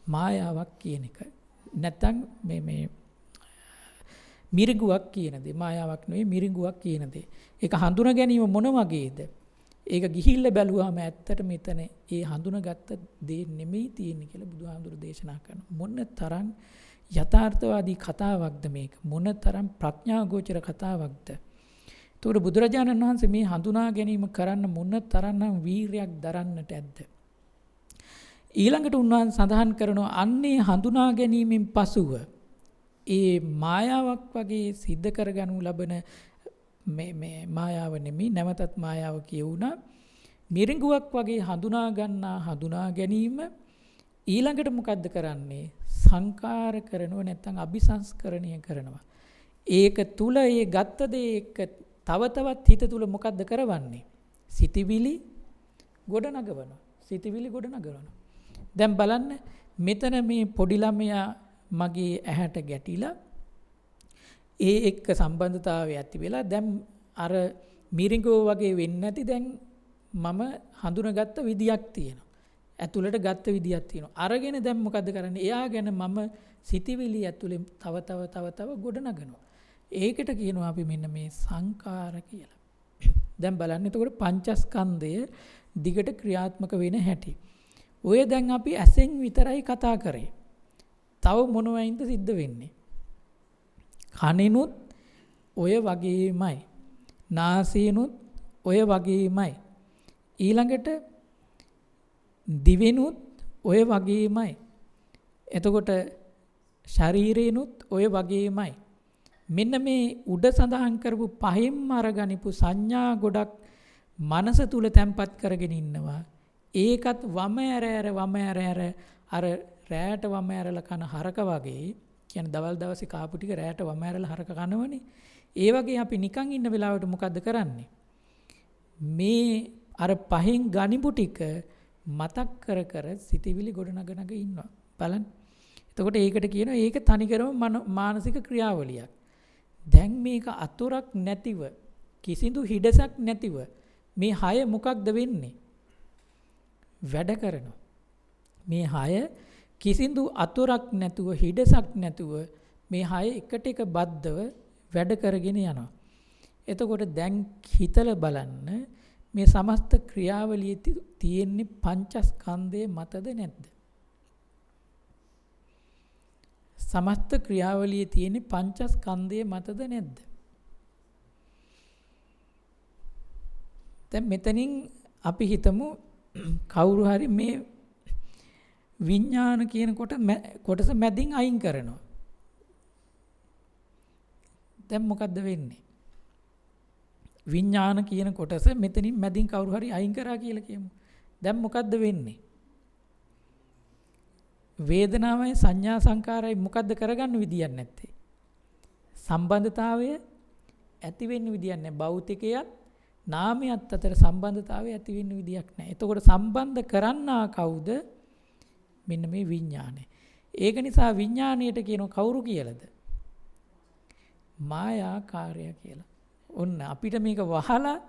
මායාවක් කියන එක. නැත්තම් මේ මිරිඟුවක් කියන දේ මායාවක් නෙවෙයි මිරිඟුවක් කියන දේ. ඒක හඳුනා ගැනීම මොන වගේද? ඒක ගිහිල්ලා බැලුවාම ඇත්තට මෙතන ඒ හඳුනාගත්ත දේ නෙමෙයි තියෙන්නේ කියලා බුදුහාමුදුරුවෝ දේශනා කරනවා. මොන තරම් යථාර්ථවාදී කතාවක්ද මේක? මොන තරම් ප්‍රඥාගෝචර කතාවක්ද? එතකොට බුදුරජාණන් වහන්සේ මේ හඳුනා ගැනීම කරන්න මොන තරම්නම් වීරියක් දරන්නට ඇද්ද? ඊළඟට උන්වහන්සේ සඳහන් කරනවා අන්නේ හඳුනා ගැනීමෙන් පසුව ඒ මායාවක් වගේ සිද්ධ කරගනු ලබන මේ මායාව නෙමෙයි නැවතත් මායාව කියුණා මිරිඟුවක් වගේ හඳුනා ගැනීම ඊළඟට මොකද්ද කරන්නේ? සංකාර කරනවා නැත්නම් අபிසංස්කරණය කරනවා. ඒක තුල ඒ ගත්ත දේ එක්ක තව තවත් හිත තුල මොකද්ද කරවන්නේ? සිතිවිලි ගොඩනගනවා. දැන් බලන්න මෙතන මේ පොඩි ළමයා මගේ ඇහැට ගැටිලා ඒ එක්ක සම්බන්ධතාවය ඇති වෙලා දැන් අර මිරිඟුව වගේ වෙන්නේ නැති දැන් මම හඳුනාගත්ත විදියක් තියෙනවා. ඇතුළට ගත්ත විදියක් තියෙනවා. අරගෙන දැන් මොකද්ද කරන්නේ? එයා ගැන මම සිතිවිලි ඇතුලේ තව ගොඩනගනවා. ඒකට කියනවා අපි මෙන්න මේ සංකාර කියලා. දැන් බලන්න එතකොට පංචස්කන්ධය දිගට ක්‍රියාත්මක වෙන හැටි. ඔය දැන් අපි ඇසෙන් විතරයි කතා කරේ. තව මොනවයින්ද සිද්ධ වෙන්නේ? කනෙනුත් ඔය වගේමයි. නාසයෙනුත් ඔය වගේමයි. ඊළඟට දිවෙනුත් ඔය වගේමයි. එතකොට ශරීරේනුත් ඔය වගේමයි. මෙන්න මේ උඩ සඳහන් කරපු පහෙන්ම අරගනිපු සංඥා ගොඩක් මනස තුල තැම්පත් කරගෙන ඉන්නවා. ඒකත් වම ඇර අර රැයට වම ඇරලා කන හරක වගේ කියන්නේ දවල් දවසේ කාපු ටික රැයට වම ඇරලා හරක කනවනේ. ඒ වගේ අපි නිකන් ඉන්න වෙලාවට මොකද්ද කරන්නේ? මේ අර පහෙන් ගනිපු ටික මතක් කර සිතවිලි ගොඩනග ඉන්නවා. බලන්න. එතකොට ඒකට කියනවා ඒක තනිකරම මානසික ක්‍රියාවලියක්. දැන් මේක අතුරක් නැතිව කිසිදු හිඩසක් නැතිව මේ 6 මොකක්ද වෙන්නේ? වැඩ කරනවා. මේ 6 කිසිදු අතුරක් නැතුව හිඩසක් නැතුව මේ 6 එකට එක බද්ධව වැඩ කරගෙන යනවා. එතකොට දැන් හිතලා බලන්න මේ සමස්ත ක්‍රියාවලිය තියෙන්නේ පංචස්කන්ධයේ මතද නැද්ද? සමස්ත ක්‍රියාවලිය තියෙන්නේ පංචස්කන්ධයේ මතද නැද්ද? දැන් මෙතනින් අපි හිතමු කවුරු හරි මේ විඥාන කියන කොටස මැදින් අයින් කරනවා. දැන් මොකද්ද වෙන්නේ? විඥාන කියන කොටස මෙතනින් මැදින් කවුරු හරි අයින් කරා කියලා කියමු. දැන් මොකද්ද වෙන්නේ? වේදනාවයි සංඥා සංකාරයි මොකද්ද කරගන්න විදියක් නැත්තේ. සම්බන්ධතාවය ඇති වෙන්න විදියක් නැහැ. භෞතිකයත් නාමයත් අතර සම්බන්ධතාවය ඇති වෙන්න විදියක් නැහැ. එතකොට සම්බන්ධ කරන්නා කවුද? මෙන්න මේ විඥානය. ඒක නිසා විඥාණයට කියන කවුරු කියලාද? මායාකාරය කියලා. ඔන්න අපිට මේක වහලා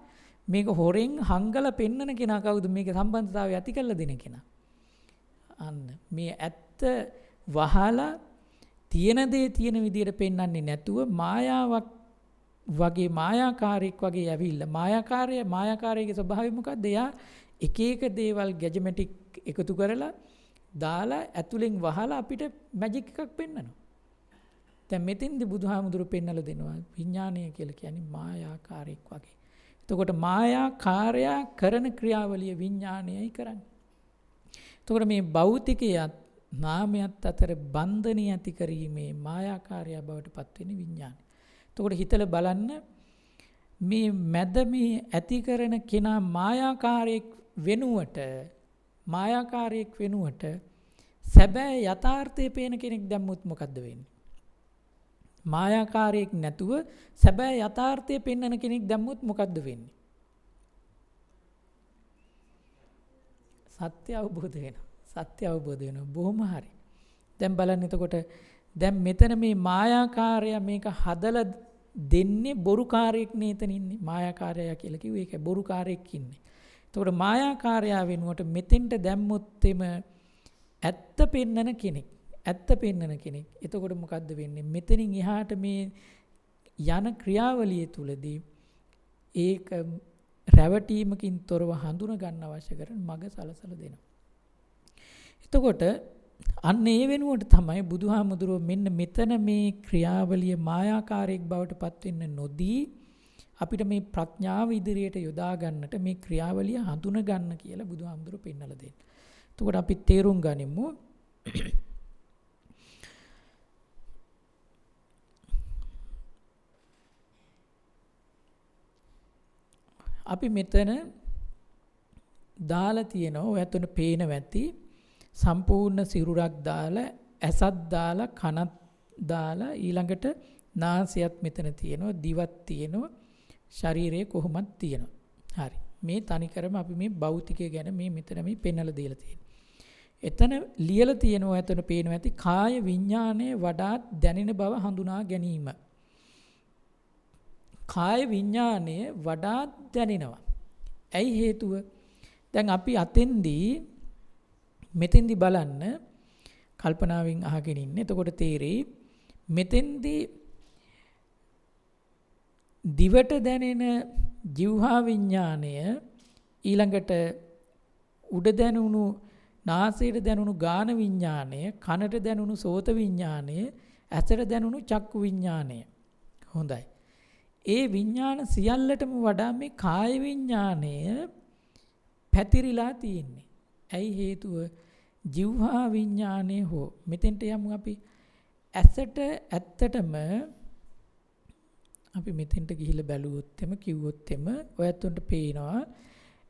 මේක හොරෙන් හංගලා පෙන්නන කෙනා කවුද? මේක සම්බන්ධතාවය ඇති කරලා දෙන කෙනා. අන්න මේ ඇත්ත වහලා තියෙන දේ තියෙන විදිහට පෙන්වන්නේ නැතුව මායාවක් වගේ මායාකාරයක් වගේ ඇවිල්ලා මායාකාරයේ ස්වභාවය මොකද්ද? එයා එක එක දේවල් ගැජමැටික් එකතු කරලා දාලා ඇතුලෙන් වහලා අපිට මැජික් එකක් පෙන්වනවා. දැන් මෙතෙන්දී බුදුහාමුදුරු පෙන්වලා දෙනවා විඥානය කියලා කියන්නේ මායාකාරයක් වගේ. එතකොට මායාකාරයා කරන ක්‍රියාවලිය විඥානයයි කරන්නේ. එතකොට මේ භෞතිකයත් නාමයත් අතර බන්ධනිය ඇති කිරීමේ මායාකාරය බවට පත් වෙන විඥානය. එතකොට හිතලා බලන්න මේ මැද මේ ඇති කරන කෙනා මායාකාරයක් වෙනුවට සැබෑ යථාර්ථය පේන කෙනෙක් දැම්මොත් මොකද්ද වෙන්නේ? මායාකාරයක් නැතුව සැබෑ යථාර්ථය පෙන්වන කෙනෙක් දැම්මොත් මොකද්ද වෙන්නේ? සත්‍ය අවබෝධ වෙනවා. බොහොම හරි. දැන් බලන්න එතකොට දැන් මෙතන මේ මායාකාරය මේක හදලා දෙන්නේ බොරුකාරයෙක් නේතන ඉන්නේ. මායාකාරයා කියලා කිව්වේ ඒක බොරුකාරයෙක් ඉන්නේ. එතකොට මායාකාරයා වෙනුවට මෙතෙන්ට දැම්මොත් එම ඇත්ත පෙන්නන කෙනෙක්. එතකොට මොකද්ද වෙන්නේ? මෙතනින් එහාට මේ යන ක්‍රියාවලිය තුලදී ඒක රැවටීමකින් තොරව හඳුන ගන්න අවශ්‍ය කරන මඟ සලසලා දෙනවා. එතකොට අන්න ඒ වෙනුවට තමයි බුදුහාමුදුරුව මෙන්න මෙතන මේ ක්‍රියාවලිය මායාකාරයක් බවට පත් වෙන්න නොදී අපිට මේ ප්‍රඥාව ඉදිරියට යොදා ගන්නට මේ ක්‍රියාවලිය හඳුන ගන්න කියලා බුදුහාමුදුරුව පෙන්වලා දෙනවා. එතකොට අපි තේරුම් ගනිමු අපි මෙතන දාලා තියෙනවා ඔයතුන පේන වැති සම්පූර්ණ සිරුරක් දාලා ඇසත් දාලා කනත් දාලා ඊළඟට නාසයත් මෙතන තියෙනවා දිවක් තියෙනවා ශරීරයේ කොහොමද තියෙනවා. හරි. මේ තනිකරම අපි මේ භෞතිකය ගැන මේ මෙතන මේ පෙන්වලා දීලා තියෙනවා. එතන ලියලා තියෙනවා එතන පේනවා ඇති කාය විඥානයේ වඩාත් දැනෙන බව හඳුනා ගැනීම. කාය විඥානය වඩාත් දැනෙනවා. ඇයි හේතුව? දැන් අපි මෙතෙන්දී බලන්න කල්පනාවෙන් අහගෙන ඉන්නේ. එතකොට තේරෙයි මෙතෙන්දී දිවට දැනෙන ජීවහා විඥානය ඊළඟට උඩ දැනුණු නාසයට දැනුණු ගාන විඥානය කනට දැනුණු සෝත විඥානය ඇසට දැනුණු චක්කු විඥානය. හොඳයි. ඒ විඥාන සියල්ලටම වඩා මේ කාය විඥානය පැතිරිලා තියෙන්නේ. ඇයි හේතුව? ජීවහා විඥානය හෝ මෙතෙන්ට යමු අපි ඇසට ඇත්තටම අපි මෙතෙන්ට ගිහිල්ලා බැලුවොත් කිව්වොත් ඔයත් පේනවා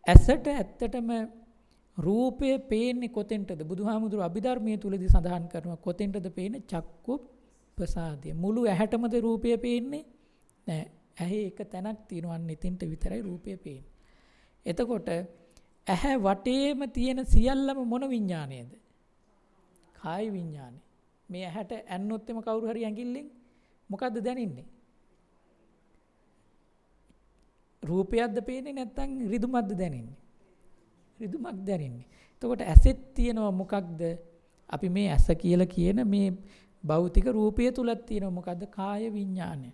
ඇසට ඇත්තටම රූපය පේන්නේ කොතෙන්ටද? බුදුහාමුදුරුවෝ අභිධර්මයේ තුලදී සඳහන් කරනවා කොතෙන්ටද පේන්නේ? චක්කු ප්‍රසාදය. මුළු ඇහැටමද රූපය පේන්නේ? නෑ. ඇහි එක තැනක් තියෙනවා අන්න එතෙන්ට විතරයි රූපය පේන්නේ. එතකොට ඇහැ වටේම තියෙන සියල්ලම මොන විඥානයද? කාය විඥානය. මේ ඇහැට ඇන්නොත් එම කවුරු හරි ඇඟිල්ලෙන් මොකද්ද දැනෙන්නේ? රූපයක්ද පේන්නේ නැත්නම් රිදුමක්ද දැනෙන්නේ? රිදුමක් දැනෙන්නේ. එතකොට ඇසෙත් තියෙනවා මොකක්ද? අපි මේ ඇස කියලා කියන මේ භෞතික රූපය තුලක් තියෙනවා මොකද්ද? කාය විඥානය.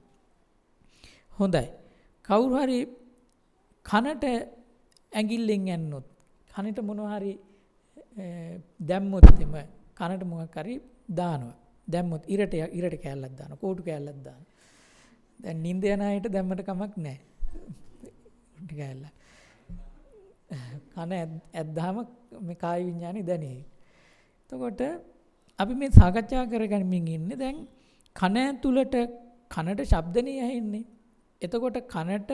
හොඳයි. කවුරු හරි කනට ඇඟිල්ලෙන් ඇන්නොත් කනට මොනවා හරි දැම්මොත් එම කනට මොකක් හරි දානවා. දැම්මොත් ඉරට කෑල්ලක් දානවා. කෝටු කෑල්ලක් දානවා. දැන් නිින්ද යන අයට දැම්මට කමක් නැහැ. කෑල්ල. කන ඇද්දාම මේ කාය විඥානේ දැනේ. එතකොට අපි මේ සාකච්ඡා කරගනිමින් ඉන්නේ දැන් කන ඇතුළට කනට ශබ්දනේ ඇහෙන්නේ. එතකොට කනට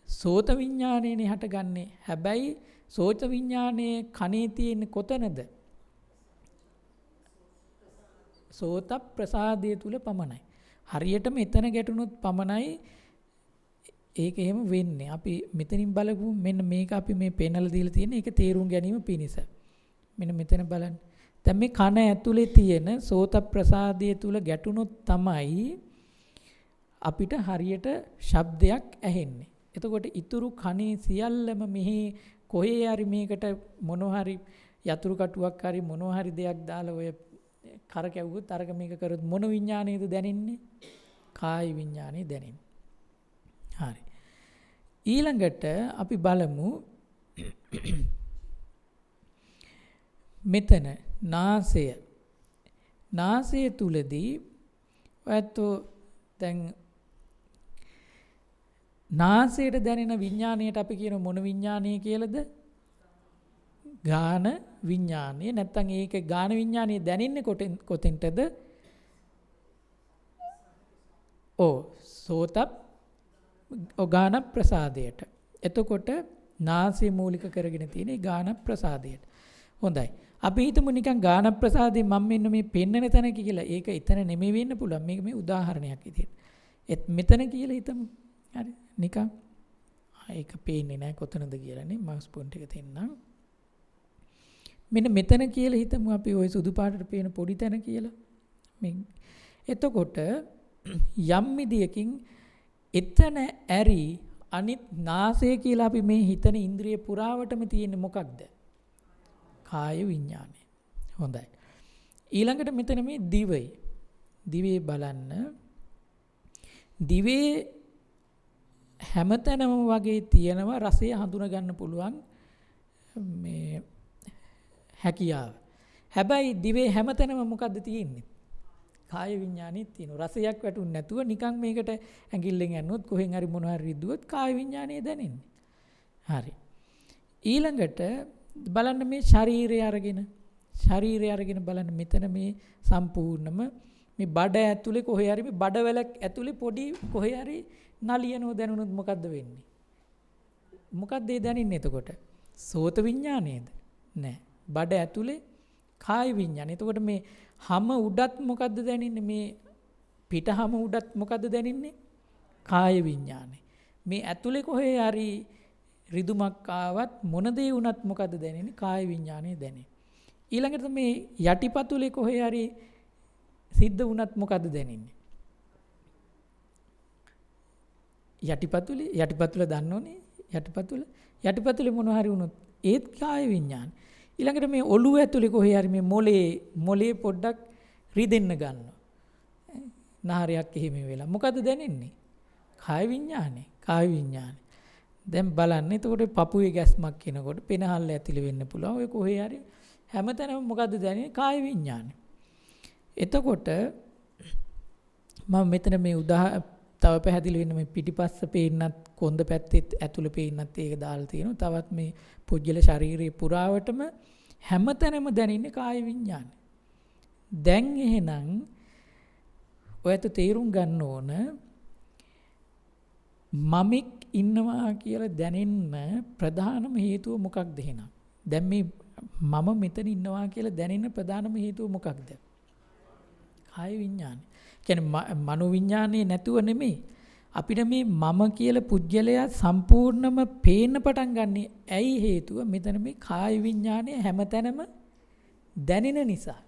සෝත විඥානයනේ හටගන්නේ. හැබැයි සෝත විඥානයේ කනේ තියෙන කොතනද? සෝත ප්‍රසාදය තුල පමණයි. හරියටම එතන ගැටුණොත් පමණයි ඒක එහෙම වෙන්නේ. අපි මෙතනින් බලමු මෙන්න මේක අපි මේ පෙන්නලා දීලා තියෙන එක තේරුම් ගැනීම පිණිස. මෙන්න මෙතන බලන්න. දැන් මේ කන ඇතුලේ තියෙන සෝත ප්‍රසාදය තුල ගැටුණොත් තමයි අපිට හරියට ශබ්දයක් ඇහෙන්නේ. එතකොට ඊතුරු කනේ සියල්ලම මෙහි කොහේ හරි මේකට මොනවා හරි යතුරු කටුවක් හරි මොනවා හරි දෙයක් දාලා ඔය කර කැවුවොත් අරක මේක කරොත් මොන විඥානයේද දැනෙන්නේ? කාය විඥානය දැනෙන්නේ. හරි. ඊළඟට අපි බලමු මෙතන නාසය. නාසය තුලදී ඔයත් දැන් නාසයට දැනෙන විඥාණයට අපි කියන මොන විඥානය කියලාද? ගාන විඥානය. නැත්තම් ඒක ගාන විඥානය දැනෙන්නේ කොතෙන්ටද? සෝත ගාන ප්‍රසාදයට. එතකොට නාසය මූලික කරගෙන තියෙන ගාන ප්‍රසාදයට. හොඳයි. අපි හිතමු නිකන් ගාන ප්‍රසාදේ මම මෙන්න මේ පෙන්නන තැන කියලා. ඒක එතන නෙමෙයි වෙන්න පුළුවන්. මේක මේ උදාහරණයක් විදියට. මෙතන කියලා හිතමු. හරි. නිකන් ඒක පේන්නේ නැහැ කොතනද කියලානේ මවුස් පොයින්ට් එක දෙන්නම්. මෙන්න මෙතන කියලා හිතමු අපි ওই සුදු පාටට පේන පොඩි තැන කියලා. මේ එතකොට යම් විදියකින් එතන ඇරි අනිත් නාසය කියලා අපි මේ හිතන ඉන්ද්‍රිය පුරාවටම තියෙන්නේ මොකක්ද? කාය විඥානය. හොඳයි. ඊළඟට මෙතන මේ දිවයි. දිවේ බලන්න. දිවේ හැමතැනම වගේ තියෙනවා රසය හඳුනා ගන්න පුළුවන් මේ හැකියාව. හැබැයි දිවේ හැමතැනම මොකද්ද තියෙන්නේ? කාය විඥානෙත් තියෙනවා. රසයක් වැටුන්නේ නැතුව නිකන් මේකට ඇඟිල්ලෙන් යනොත් කොහෙන් හරි මොනවා හරි රිද්දුවොත් කාය විඥානය දැනෙන්නේ. හරි. ඊළඟට බලන්න මේ ශරීරය අරගෙන බලන්න මෙතන මේ සම්පූර්ණම මේ බඩ ඇතුලේ කොහේ හරි මේ බඩවැලක් ඇතුලේ පොඩි කොහේ හරි නලියනෝ දැනුනොත් මොකද්ද වෙන්නේ? මොකද්ද ඒ දැනෙන්නේ එතකොට? සෝත විඥානයේද? නෑ. බඩ ඇතුලේ කාය විඥානය. එතකොට මේ හැම උඩත් මොකද්ද දැනෙන්නේ? මේ පිට හැම උඩත් මොකද්ද දැනෙන්නේ? කාය විඥානය. මේ ඇතුලේ කොහේ හරි රිදුමක් ආවත් මොන දේ වුණත් මොකද්ද දැනෙන්නේ? කාය විඥානය දැනෙන්නේ. ඊළඟට මේ යටිපතුලේ කොහේ හරි සිද්ධ වුණත් මොකද්ද දැනෙන්නේ? යටිපතුල දන්නෝනේ යටිපතුලේ මොනවා හරි වුණොත් ඒත් කාය විඥාන. ඊළඟට මේ ඔළුව ඇතුලේ කොහේ හරි මේ මොලේ පොඩ්ඩක් රිදෙන්න ගන්නවා. නහරයක් එහෙම වෙලා. මොකද්ද දැනෙන්නේ? කාය විඥානේ. දැන් බලන්න එතකොට පපුවේ ගැස්මක් එනකොට පෙනහල්ල ඇතුලේ වෙන්න පුළුවන්. ඔය කොහේ හරි හැමතැනම මොකද්ද දැනෙන්නේ? කාය විඥානේ. එතකොට මම මෙතන මේ තව පැහැදිලි වෙන්න මේ පිටිපස්ස පේන්නත් කොන්ද පැත්තෙත් ඇතුළේ පේන්නත් ඒක දාලා තියෙනවා. තවත් මේ පුජ්‍යල ශාරීරික පුරාවටම හැමතැනම දැනෙන්නේ කාය විඥානය. දැන් එහෙනම් ඔයත් තේරුම් ගන්න ඕන මමෙක් ඉන්නවා කියලා දැනෙන්න ප්‍රධානම හේතුව මොකක්ද එහෙනම්? දැන් මේ මම මෙතන ඉන්නවා කියලා දැනෙන්න ප්‍රධානම හේතුව මොකක්ද? කාය විඥානය. කියන්නේ මනෝ විඥානේ නැතුව නෙමෙයි. අපිට මේ මම කියලා පුජ්‍යලයා සම්පූර්ණම පේන්න පටන් ගන්නෙ ඇයි හේතුව? මෙතන මේ කාය විඥානේ හැමතැනම දැනෙන නිසා.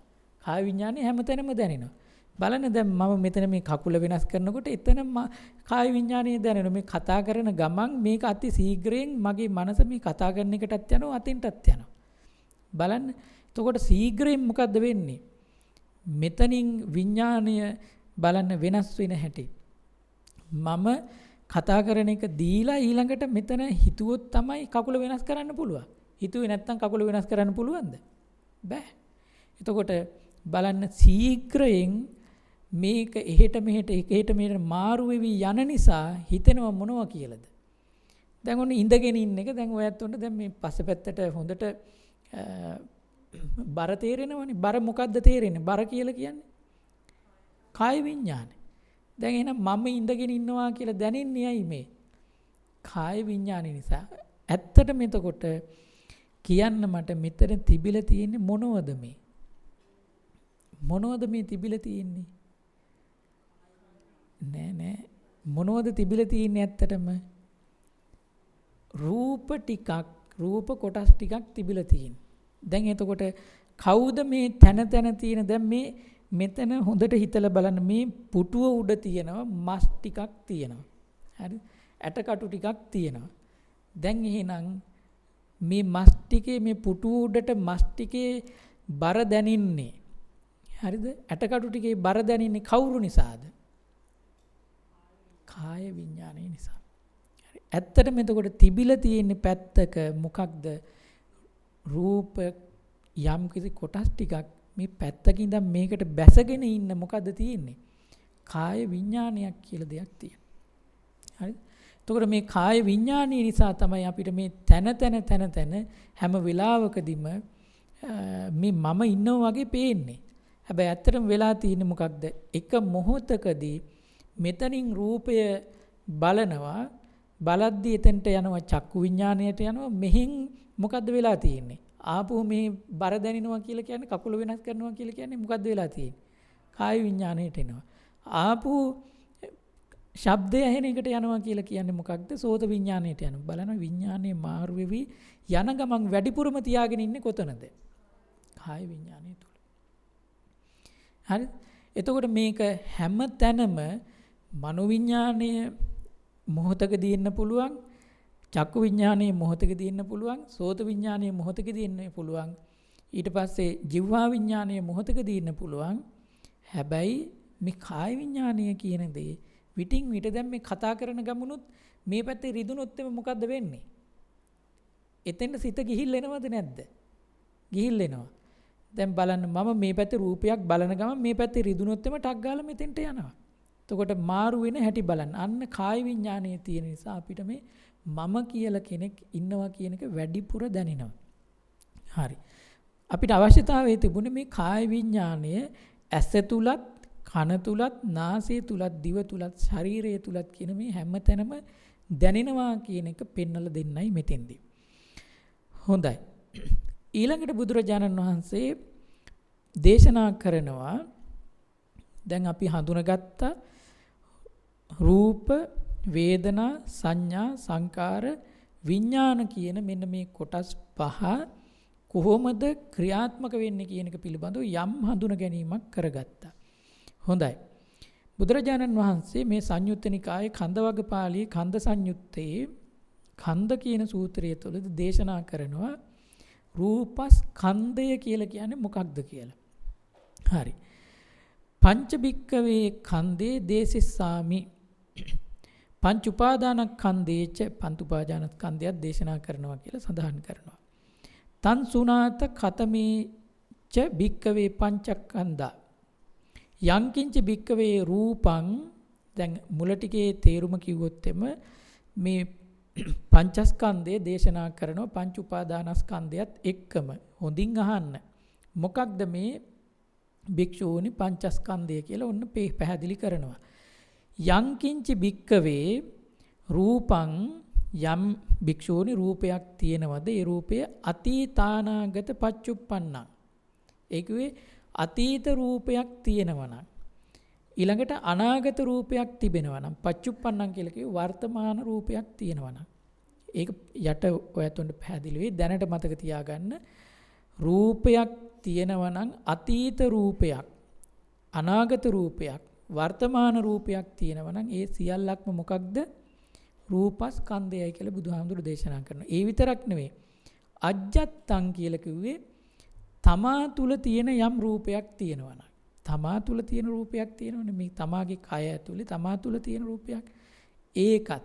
කාය විඥානේ හැමතැනම දැනෙනවා. බලන්න දැන් මම මෙතන මේ කකුල වෙනස් කරනකොට එතන කාය විඥානේ දැනෙනවා. මේ කතා කරන ගමන් මේක අති ශීඝ්‍රයෙන් මගේ මනස මේ කතා කරන එකටත් යනවා අතින්ටත් යනවා. බලන්න. එතකොට ශීඝ්‍රයෙන් මොකද්ද වෙන්නේ? මෙතනින් විඥාණය බලන්න වෙනස් වෙන හැටි. මම කතා කරන එක දීලා ඊළඟට මෙතන හිතුවොත් තමයි කකුල වෙනස් කරන්න පුළුවන්. හිතුවේ නැත්තම් කකුල වෙනස් කරන්න පුළුවන්ද? බෑ. එතකොට බලන්න ශීඝ්‍රයෙන් මේක එහෙට මෙහෙට මාරු වෙවි යන නිසා හිතෙනවා මොනවා කියලාද? දැන් ඔන්න ඉඳගෙන ඉන්න එක දැන් ඔයත් ඔන්න දැන් මේ පස්සපැත්තට හොඳට බර තේරෙනවනේ. බර මොකද්ද තේරෙන්නේ? බර කියලා කියන්නේ කාය විඥානය. දැන් එහෙනම් මම ඉඳගෙන ඉන්නවා කියලා දැනෙන්නේ ඇයි මේ? කාය විඥානය නිසා. ඇත්තටම එතකොට කියන්න මට මෙතන තිබිලා තියෙන්නේ මොනවද මේ? මොනවද මේ තිබිලා තියෙන්නේ? නෑ මොනවද තිබිලා තියෙන්නේ ඇත්තටම? රූප ටිකක්, රූප කොටස් ටිකක් තිබිලා තියෙන්නේ. දැන් එතකොට කවුද මේ තන තියෙන? දැන් මේ මෙතන හොඳට හිතලා බලන්න, මේ පුටුව උඩ තියෙනවා මස් ටිකක් තියෙනවා. හරි? ඇටකටු ටිකක් තියෙනවා. දැන් එහෙනම් මේ මස් ටිකේ, මේ පුටුව උඩට මස් ටිකේ බර දැනින්නේ, හරිද? ඇටකටු ටිකේ බර දැනින්නේ කවුරු නිසාද? කාය විඥානය නිසා. හරි. ඇත්තටම එතකොට තිබිලා තියෙන පැත්තක මොකක්ද? රූප යම් කිසි කොටස් ටිකක් මේ පැත්තකින් ඉඳන් මේකට බැසගෙන ඉන්න මොකද්ද තියෙන්නේ? කාය විඥානයක් කියලා දෙයක් තියෙනවා. හරිද? එතකොට මේ කාය විඥානය නිසා තමයි අපිට මේ තන හැම වෙලාවකදීම මේ මම ඉන්නවා වගේ පේන්නේ. හැබැයි ඇත්තටම වෙලා තියෙන්නේ මොකක්ද? එක මොහොතකදී මෙතනින් රූපය බලනවා, බලද්දී එතනට යනවා චක්කු විඥාණයට යනවා. මෙහෙන් මොකද්ද වෙලා තියෙන්නේ? ආපහු මේ බර දැනෙනවා කියලා කියන්නේ, කකුල වෙනස් කරනවා කියලා කියන්නේ මොකද්ද වෙලා තියෙන්නේ? කාය විඥාණයට එනවා. ආපහු ශබ්දය ඇහෙන එකට යනවා කියලා කියන්නේ මොකක්ද? සෝත විඥාණයට යනවා. බලන්න විඥානයේ මාරු වෙවි යන ගමන් වැඩිපුරම තියාගෙන ඉන්නේ කොතනද? කාය විඥානයේ තුල. හරි? එතකොට මේක හැම තැනම මනෝවිඥානයේ මොහොතකදී ඉන්න පුළුවන්, චක්කු විඥානයේ මොහොතකදී ඉන්න පුළුවන්, සෝත විඥානයේ මොහොතකදී ඉන්න පුළුවන්, ඊට පස්සේ ජීවහා විඥානයේ මොහොතකදී ඉන්න පුළුවන්. හැබැයි මේ කාය විඥානය කියන දේ විටින් විට දැන් මේ කතා කරන ගමනුත් මේ පැත්තේ රිදුනොත් එමෙ මොකද්ද වෙන්නේ? එතෙන්ට සිත ගිහිල්ලෙනවද නැද්ද? ගිහිල්ලෙනවා. දැන් බලන්න, මම මේ පැත්තේ රූපයක් බලන ගමන් මේ පැත්තේ රිදුනොත් එමෙ ටක් ගාලා මෙතෙන්ට යනවා. එතකොට මාරු වෙන හැටි බලන්න. අන්න කාය විඥානයේ තියෙන නිසා අපිට මේ මම කියලා කෙනෙක් ඉන්නවා කියන එක වැඩිපුර දැනෙනවා. හරි. අපිට අවශ්‍යතාවය තිබුණේ මේ කාය විඥානය ඇස තුලත්, කන තුලත්, නාසය තුලත්, දිව තුලත්, ශරීරය තුලත් කියන මේ හැමතැනම දැනෙනවා කියන එක පෙන්වලා දෙන්නයි මෙතෙන්දී. හොඳයි. ඊළඟට බුදුරජාණන් වහන්සේ දේශනා කරනවා, දැන් අපි හඳුනගත්ත රූප, වේදනා, සංඥා, සංකාර, විඥාන කියන මෙන්න මේ කොටස් පහ කොහොමද ක්‍රියාත්මක වෙන්නේ කියන එක පිළිබඳව යම් හඳුන ගැනීමක් කරගත්තා. හොඳයි. බුදුරජාණන් වහන්සේ මේ සංයුත්ත නිකායේ කන්දවග්ග පාළියේ කන්ද සංයුත්තේ කන්ද කියන සූත්‍රය තුළදී දේශනා කරනවා රූපස්කන්ධය කියලා කියන්නේ මොකක්ද කියලා. හරි. පංච භික්කවේ කන්දේ දේසිස්සාමි. පංච උපාදානස්කන්ධේච පංච උපාදානස්කන්ධයත් දේශනා කරනවා කියලා සඳහන් කරනවා. තන් සුනාත කතමේච භික්කවේ පංචස්කන්ධා. යංකින්ච භික්කවේ රූපං, දැන් මුල ටිකේ තේරුම කිව්වොත් මේ පංචස්කන්ධය දේශනා කරනවා පංච උපාදානස්කන්ධයත් එක්කම. හොඳින් අහන්න. මොකක්ද මේ භික්ෂූනි පංචස්කන්ධය කියලා ඔන්න පැහැදිලි කරනවා. යංකින්ච භික්කවේ රූපං, යම් භික්ෂූනි රූපයක් තියෙනවද? ඒ රූපය අතීතානාගත පච්චුප්පන්නං. ඒ කිව්වේ අතීත රූපයක් තියෙනවා නම්, ඊළඟට අනාගත රූපයක් තිබෙනවා නම්, පච්චුප්පන්නං කියලා කිව්වේ වර්තමාන රූපයක් තියෙනවා නම්. ඒක යට ඔයතුන්ට පැහැදිලි වෙයි. දැනට මතක තියාගන්න, රූපයක් තියෙනවා නම් අතීත රූපයක්, අනාගත රූපයක්, වර්තමාන රූපයක් තියෙනවා නම් ඒ සියල්ලක්ම මොකක්ද? රූපස්කන්ධයයි කියලා බුදුහාමුදුරු දේශනා කරනවා. ඒ විතරක් නෙවෙයි, අජ්ජත්තං කියලා කිව්වේ තමා තුල තියෙන යම් රූපයක් තියෙනවා නම්, තමා තුල තියෙන රූපයක් තියෙනවනේ, මේ තමාගේ කය ඇතුලේ තමා තුල තියෙන රූපයක්, ඒකත්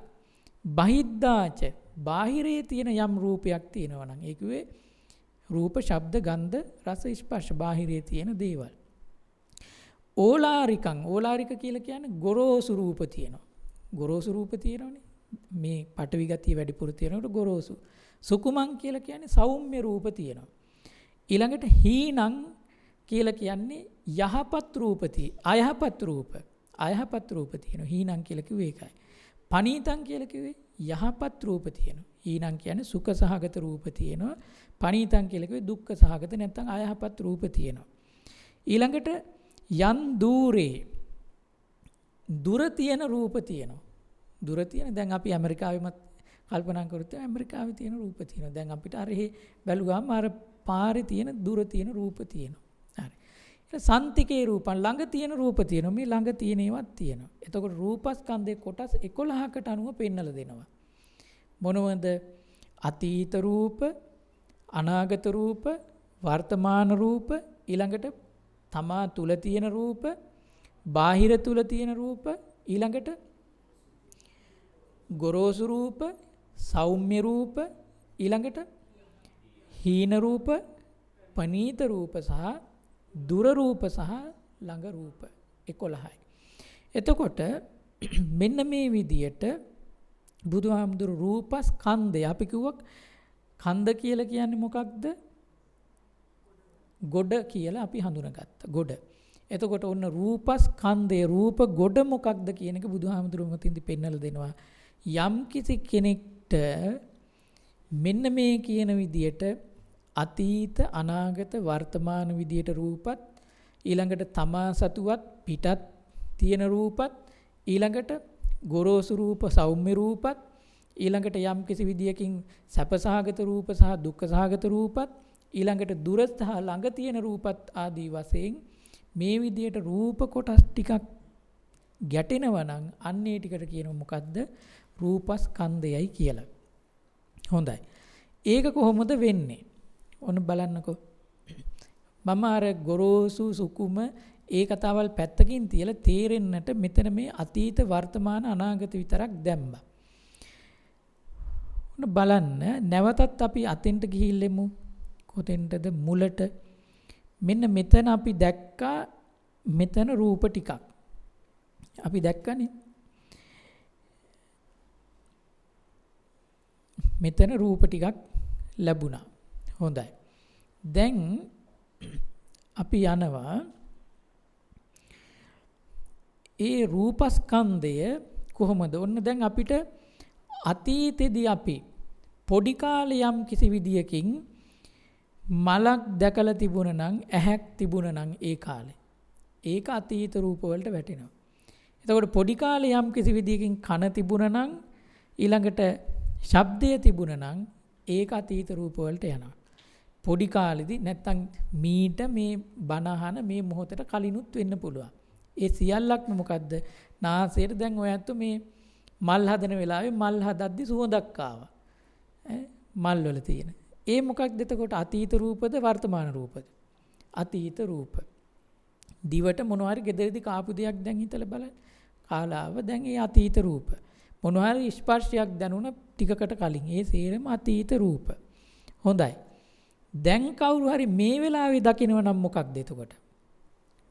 බහිද්දාච බාහිරේ තියෙන යම් රූපයක් තියෙනවා නම්, ඒ කිව්වේ රූප, ශබ්ද, ගන්ධ, රස, ස්පර්ශ බාහිරේ තියෙන දේවල්. ඕලාරිකං, ඕලාරික කියලා කියන්නේ ගොරෝසු රූප තියෙනවා. ගොරෝසු රූප තියෙනවනේ. මේ පටවි ගතිය වැඩිපුර තියෙනකොට ගොරෝසු. සුකුමං කියලා කියන්නේ සෞම්‍ය රූප තියෙනවා. ඊළඟට හීනං කියලා කියන්නේ යහපත් රූපති, අයහපත් රූප. අයහපත් රූප තියෙනවා. හීනං කියලා කිව්වේ ඒකයි. පනීතං කියලා කිව්වේ යහපත් රූප තියෙනවා. ඊනම් කියන්නේ සුඛ සහගත රූප තියෙනවා. පනීතං කියලා කිව්වේ දුක්ඛ සහගත නැත්නම් අයහපත් රූප තියෙනවා. ඊළඟට යන් දූරේ දුර තියෙන රූප තියෙනවා. දුර තියෙන දැන් අපි ඇමරිකාවෙමත් කල්පනා කරොත් ඇමරිකාවේ තියෙන රූප තියෙනවා. දැන් අපිට අර බැලුවාම අර පාරේ තියෙන දුර තියෙන රූප තියෙනවා. හරි. ඊට සන්තිකේ රූපන් ළඟ තියෙන රූප තියෙනවා. මේ ළඟ තියෙන ඒවාත් තියෙනවා. එතකොට රූපස්කන්ධයේ කොටස් 11කට අනුව පෙන්නලා දෙනවා. මොනවද? අතීත රූප, අනාගත රූප, වර්තමාන රූප, ඊළඟට තමා තුල තියෙන රූප, බාහිර තුල තියෙන රූප, ඊළඟට ගොරෝසු රූප, සෞම්‍ය රූප, ඊළඟට හීන රූප, පනීත රූප සහ දුර රූප සහ ළඟ රූප 11යි. එතකොට මෙන්න මේ විදියට බුදුහාමුදුරු රූපස්කන්ධය අපි කිව්වක් කන්ද කියලා කියන්නේ මොකක්ද? ගොඩ කියලා අපි හඳුනාගත්තා. ගොඩ. එතකොට ඔන්න රූපස්කන්ධයේ රූප ගොඩ මොකක්ද කියන එක බුදුහාමුදුරුවෝ මතින්දි පෙන්නලා දෙනවා. යම් කිසි කෙනෙක්ට මෙන්න මේ කියන විදියට අතීත අනාගත වර්තමාන විදියට රූපත් ඊළඟට තමා සතුවත් පිටත් තියෙන රූපත් ඊළඟට ගොරෝසු රූප සෞම්‍ය රූපත් ඊළඟට යම් කිසි විදියකින් සැපසහගත රූප සහ දුක්ඛසහගත රූපත් ඊළඟට දුර සහ ළඟ තියෙන රූපත් ආදී වශයෙන් මේ විදියට රූප කොටස් ටිකක් ගැටෙනවා නම් අන්නේ ටිකට කියනවා මොකද්ද? රූපස්කන්ධයයි කියලා. හොඳයි. ඒක කොහොමද වෙන්නේ? ඔන්න බලන්නකෝ. මම අර ගොරෝසු සුකුම ඒ කතාවල් පැත්තකින් තියලා තේරෙන්නට මෙතන මේ අතීත වර්තමාන අනාගත විතරක් දැම්මා. ඔන්න බලන්න නැවතත් අපි අතෙන්ට ගිහිල්ලෙමු. කොතෙන්ටද? මුලට. මෙන්න මෙතන අපි දැක්කා මෙතන රූප ටිකක්. අපි දැක්කනේ. මෙතන රූප ටිකක් ලැබුණා. හොඳයි. දැන් අපි යනවා ඒ රූපස්කන්ධය කොහොමද? ඔන්න දැන් අපිට අතීතෙදී අපි පොඩි කාලේ යම් කිසි විදියකින් මලක් දැකලා තිබුණා නම් ඇහැක් තිබුණා නම් ඒ කාලේ ඒක අතීත රූප වලට වැටෙනවා. එතකොට පොඩි කාලේ යම් කිසි විදියකින් කන තිබුණා නම් ඊළඟට ශබ්දය තිබුණා නම් ඒක අතීත රූප වලට යනවා. පොඩි කාලෙදී නැත්තම් මීට මේ බනහන මේ මොහොතට කලිනුත් වෙන්න පුළුවන්. ඒ සියල්ලක්ම මොකද්ද? නාසයට දැන් ඔයත් මේ මල් හදන වෙලාවේ මල් හදද්දි සුවඳක් ආවා. මල් වල තියෙන. ඒ මොකක්ද එතකොට අතීත රූපද වර්තමාන රූපද? අතීත රූප. දිවට මොනවා හරි gederedi කාපු දෙයක් දැන් හිතලා බලන්න. කාලාව දැන් ඒ අතීත රූප. මොනවා හරි ස්පර්ශයක් දැනුණ ටිකකට කලින් ඒ සේරම අතීත රූප. හොඳයි. දැන් කවුරු හරි මේ වෙලාවේ දකිනව නම් මොකක්ද එතකොට?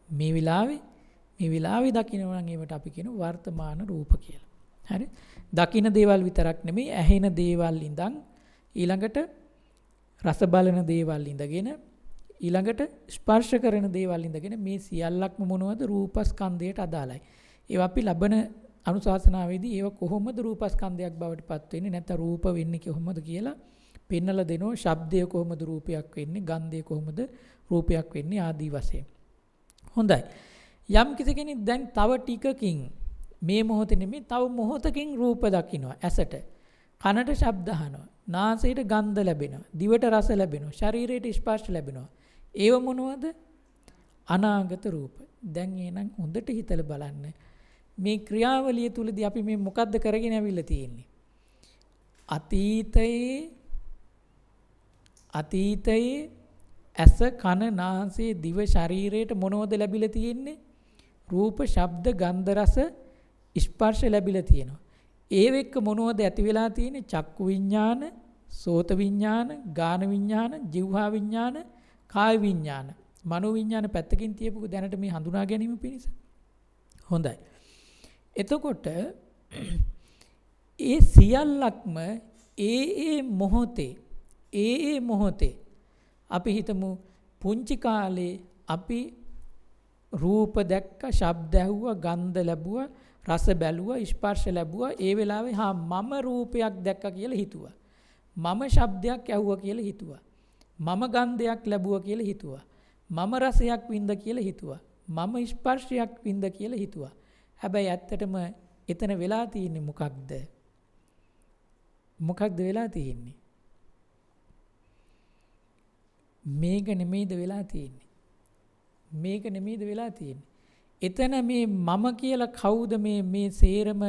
මේ වෙලාවේ දකිනව නම් ඒවට අපි කියන වර්තමාන රූප කියලා. හරි? දකින දේවල් විතරක් නෙමෙයි ඇහෙන දේවල් ඉඳන් ඊළඟට රස බලන දේවල් ඉඳගෙන ඊළඟට ස්පර්ශ කරන දේවල් ඉඳගෙන මේ සියල්ලක්ම මොනවද? රූපස්කන්ධයට අදාළයි. ඒවා අපි ලබන අනුශාසනාවේදී ඒව කොහොමද රූපස්කන්ධයක් බවට පත් වෙන්නේ නැත්නම් රූප වෙන්නේ කොහොමද කියලා පෙන්නලා දෙනවා. ශබ්දය කොහොමද රූපයක් වෙන්නේ? ගන්ධය කොහොමද රූපයක් වෙන්නේ? ආදී වශයෙන්. හොඳයි. යම් කිසි කෙනෙක් දැන් තව ටිකකින් මේ මොහොතේ නෙමෙයි තව මොහොතකින් රූප දකින්නවා. ඇසට, කනට ශබ්ද අහනවා, නාසයට ගන්ධ ලැබෙනවා, දිවට රස ලැබෙනවා, ශරීරයට ස්පර්ශ ලැබෙනවා. ඒව මොනවද? අනාගත රූප. දැන් එහෙනම් හොඳට හිතලා බලන්න. මේ ක්‍රියාවලිය තුලදී අපි මේ මොකද්ද කරගෙන ඇවිල්ලා තියෙන්නේ? අතීතයේ ඇස කන නාසය දිව ශරීරයට මොනවද ලැබිලා තියෙන්නේ? රූප ශබ්ද ගන්ධ රස ස්පර්ශ ලැබිලා තියෙනවා. ඒව එක්ක මොනවද ඇති වෙලා තියෙන්නේ? චක්කු විඥාන, සෝත විඥාන, ගාන විඥාන, જીවහා විඥාන, කාය විඥාන, මනෝ විඥාන පැත්තකින් තියපුව දැනට මේ හඳුනා ගැනීම පිණිස. හොඳයි. එතකොට ඒ සියල්ලක්ම ඒ මොහොතේ අපි හිතමු පුංචි කාලේ අපි රූප දැක්ක, ශබ්ද ඇහුවා, ගන්ධ ලැබුවා, රස බැලුවා, ස්පර්ශ ලැබුවා. ඒ වෙලාවේ මම රූපයක් දැක්කා කියලා හිතුවා. මම ශබ්දයක් ඇහුවා කියලා හිතුවා. මම ගන්ධයක් ලැබුවා කියලා හිතුවා. මම රසයක් වින්ද කියලා හිතුවා. මම ස්පර්ශයක් වින්ද කියලා හිතුවා. හැබැයි ඇත්තටම එතන වෙලා තියෙන්නේ මොකක්ද? මොකක්ද වෙලා තියෙන්නේ? මේක නෙමෙයිද වෙලා තියෙන්නේ? මේක නෙමෙයිද වෙලා තියෙන්නේ? එතන මේ මම කියලා කවුද මේ සේරම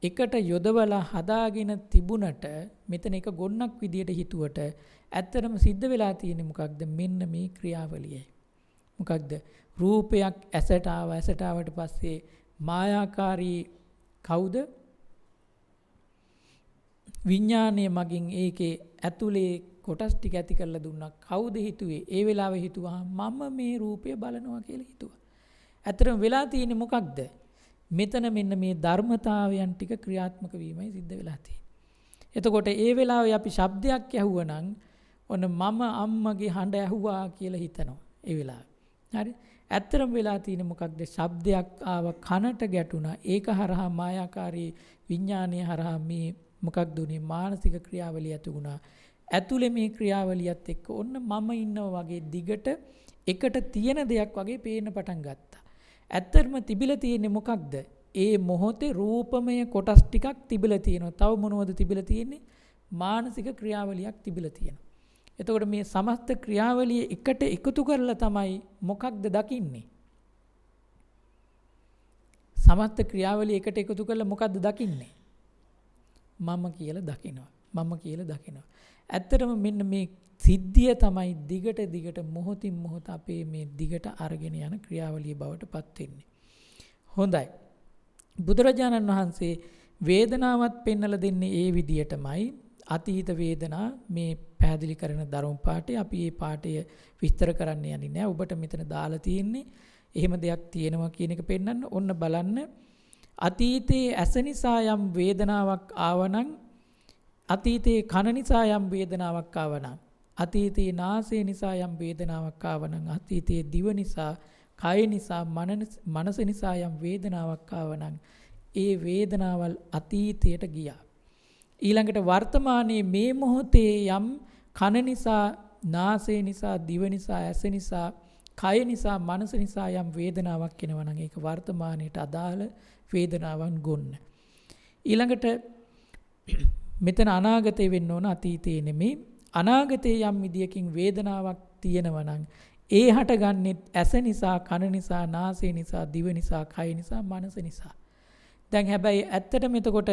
එකට යොදවලා හදාගෙන තිබුණට මෙතන එක ගොන්නක් විදියට හිතුවට ඇත්තටම සිද්ධ වෙලා තියෙන්නේ මොකක්ද? මෙන්න මේ ක්‍රියාවලියයි. මොකක්ද? රූපයක් ඇසට ආවට පස්සේ මායාකාරී කවුද? විඥානය මගින් ඒකේ ඇතුලේ කොටස් ටික ඇති කරලා දුන්නා. කවුද හිතුවේ? ඒ වෙලාවේ හිතුවා මම මේ රූපය බලනවා කියලා හිතුවා. ඇත්තටම වෙලා තියෙන්නේ මොකක්ද? මෙතන මෙන්න මේ ධර්මතාවයන් ටික ක්‍රියාත්මක වීමයි සිද්ධ වෙලා තියෙන්නේ. එතකොට ඒ වෙලාවේ අපි ශබ්දයක් ඇහුවනම් ඔන්න මම අම්මගේ හඬ ඇහුවා කියලා හිතනවා. ඒ වෙලාවේ. හරි? ඇත්තටම වෙලා තියෙන්නේ මොකක්ද? ශබ්දයක් ආව කනට ගැටුණා. ඒක හරහා මායාකාරී විඥානය හරහා මේ මොකක්ද උනේ? මානසික ක්‍රියාවලිය ඇති වුණා. ඇතුලේ මේ ක්‍රියාවලියත් එක්ක ඔන්න මම ඉන්නවා වගේ දිගට එකට තියෙන දෙයක් වගේ පේන්න පටන් ගත්තා. ඇත්තටම තිබිලා තියෙන්නේ මොකක්ද? ඒ මොහොතේ රූපමය කොටස් ටිකක් තිබිලා තියෙනවා. තව මොනවද තිබිලා තියෙන්නේ? මානසික ක්‍රියාවලියක් තිබිලා තියෙනවා. එතකොට මේ සමස්ත ක්‍රියාවලිය එකට එකතු කරලා තමයි මොකක්ද දකින්නේ? සමස්ත ක්‍රියාවලිය එකට එකතු කරලා මොකක්ද දකින්නේ? මම කියලා දකිනවා. මම කියලා දකිනවා. ඇත්තටම මෙන්න මේ සිද්ධිය තමයි දිගට මොහොතින් මොහොත අපේ මේ දිගට අරගෙන යන ක්‍රියාවලිය බවට පත් වෙන්නේ. හොඳයි. බුදුරජාණන් වහන්සේ වේදනාවත් පෙන්වලා දෙන්නේ ඒ විදියටමයි. අතීත වේදනා මේ පැහැදිලි කරන ධර්ම පාඩේ අපි මේ පාඩය විස්තර කරන්න යන්නේ නැහැ. ඔබට මෙතන දාලා තියෙන්නේ එහෙම දෙයක් තියෙනවා කියන එක පෙන්වන්න. ඔන්න බලන්න. අතීතයේ ඇස නිසා යම් වේදනාවක් ආවනම් අතීතයේ කන නිසා යම් වේදනාවක් ආවනම් අතීතයේ නාසය නිසා යම් වේදනාවක් ආවනම් අතීතයේ දිව නිසා කය නිසා මනස නිසා යම් වේදනාවක් ආවනම් ඒ වේදනාවල් අතීතයට ගියා. ඊළඟට වර්තමානයේ මේ මොහොතේ යම් කන නිසා නාසය නිසා දිව නිසා ඇස නිසා කය නිසා මනස නිසා යම් වේදනාවක් එනවා නම් ඒක වර්තමානයට අදාළ වේදනාවන් ගොන්න. ඊළඟට මෙතන අනාගතේ වෙන්න ඕන අතීතේ නෙමෙයි. අනාගතේ යම් විදියකින් වේදනාවක් තියෙනවා නම් ඒ හටගන්නේ ඇස නිසා, කන නිසා, නාසය නිසා, දිව නිසා, කය නිසා, මනස නිසා. දැන් හැබැයි ඇත්තටම එතකොට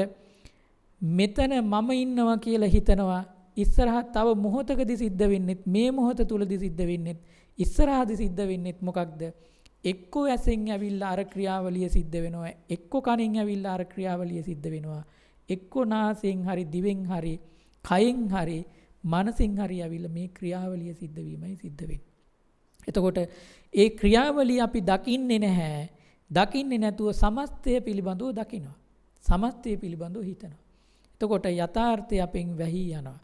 මෙතන මම ඉන්නවා කියලා හිතනවා ඉස්සරහා තව මොහොතකදී සිද්ධ වෙන්නෙත් මේ මොහොත තුලදී සිද්ධ වෙන්නෙත් ඉස්සරහාදී සිද්ධ වෙන්නෙත් මොකක්ද? එක්කෝ ඇසෙන් ඇවිල්ලා අර ක්‍රියාවලිය සිද්ධ වෙනවා, එක්කෝ කනෙන් ඇවිල්ලා අර ක්‍රියාවලිය සිද්ධ වෙනවා, එක්කෝ නාසයෙන් හරි දිවෙන් හරි කයෙන් හරි මනසින් හරි ඇවිල්ලා මේ ක්‍රියාවලිය සිද්ධ වීමයි සිද්ධ වෙන්නේ. එතකොට ඒ ක්‍රියාවලිය අපි දකින්නේ නැහැ. දකින්නේ නැතුව සමස්තය පිළිබඳව දකිනවා. සමස්තය පිළිබඳව හිතනවා. එතකොට යථාර්ථය අපෙන් වැහී යනවා.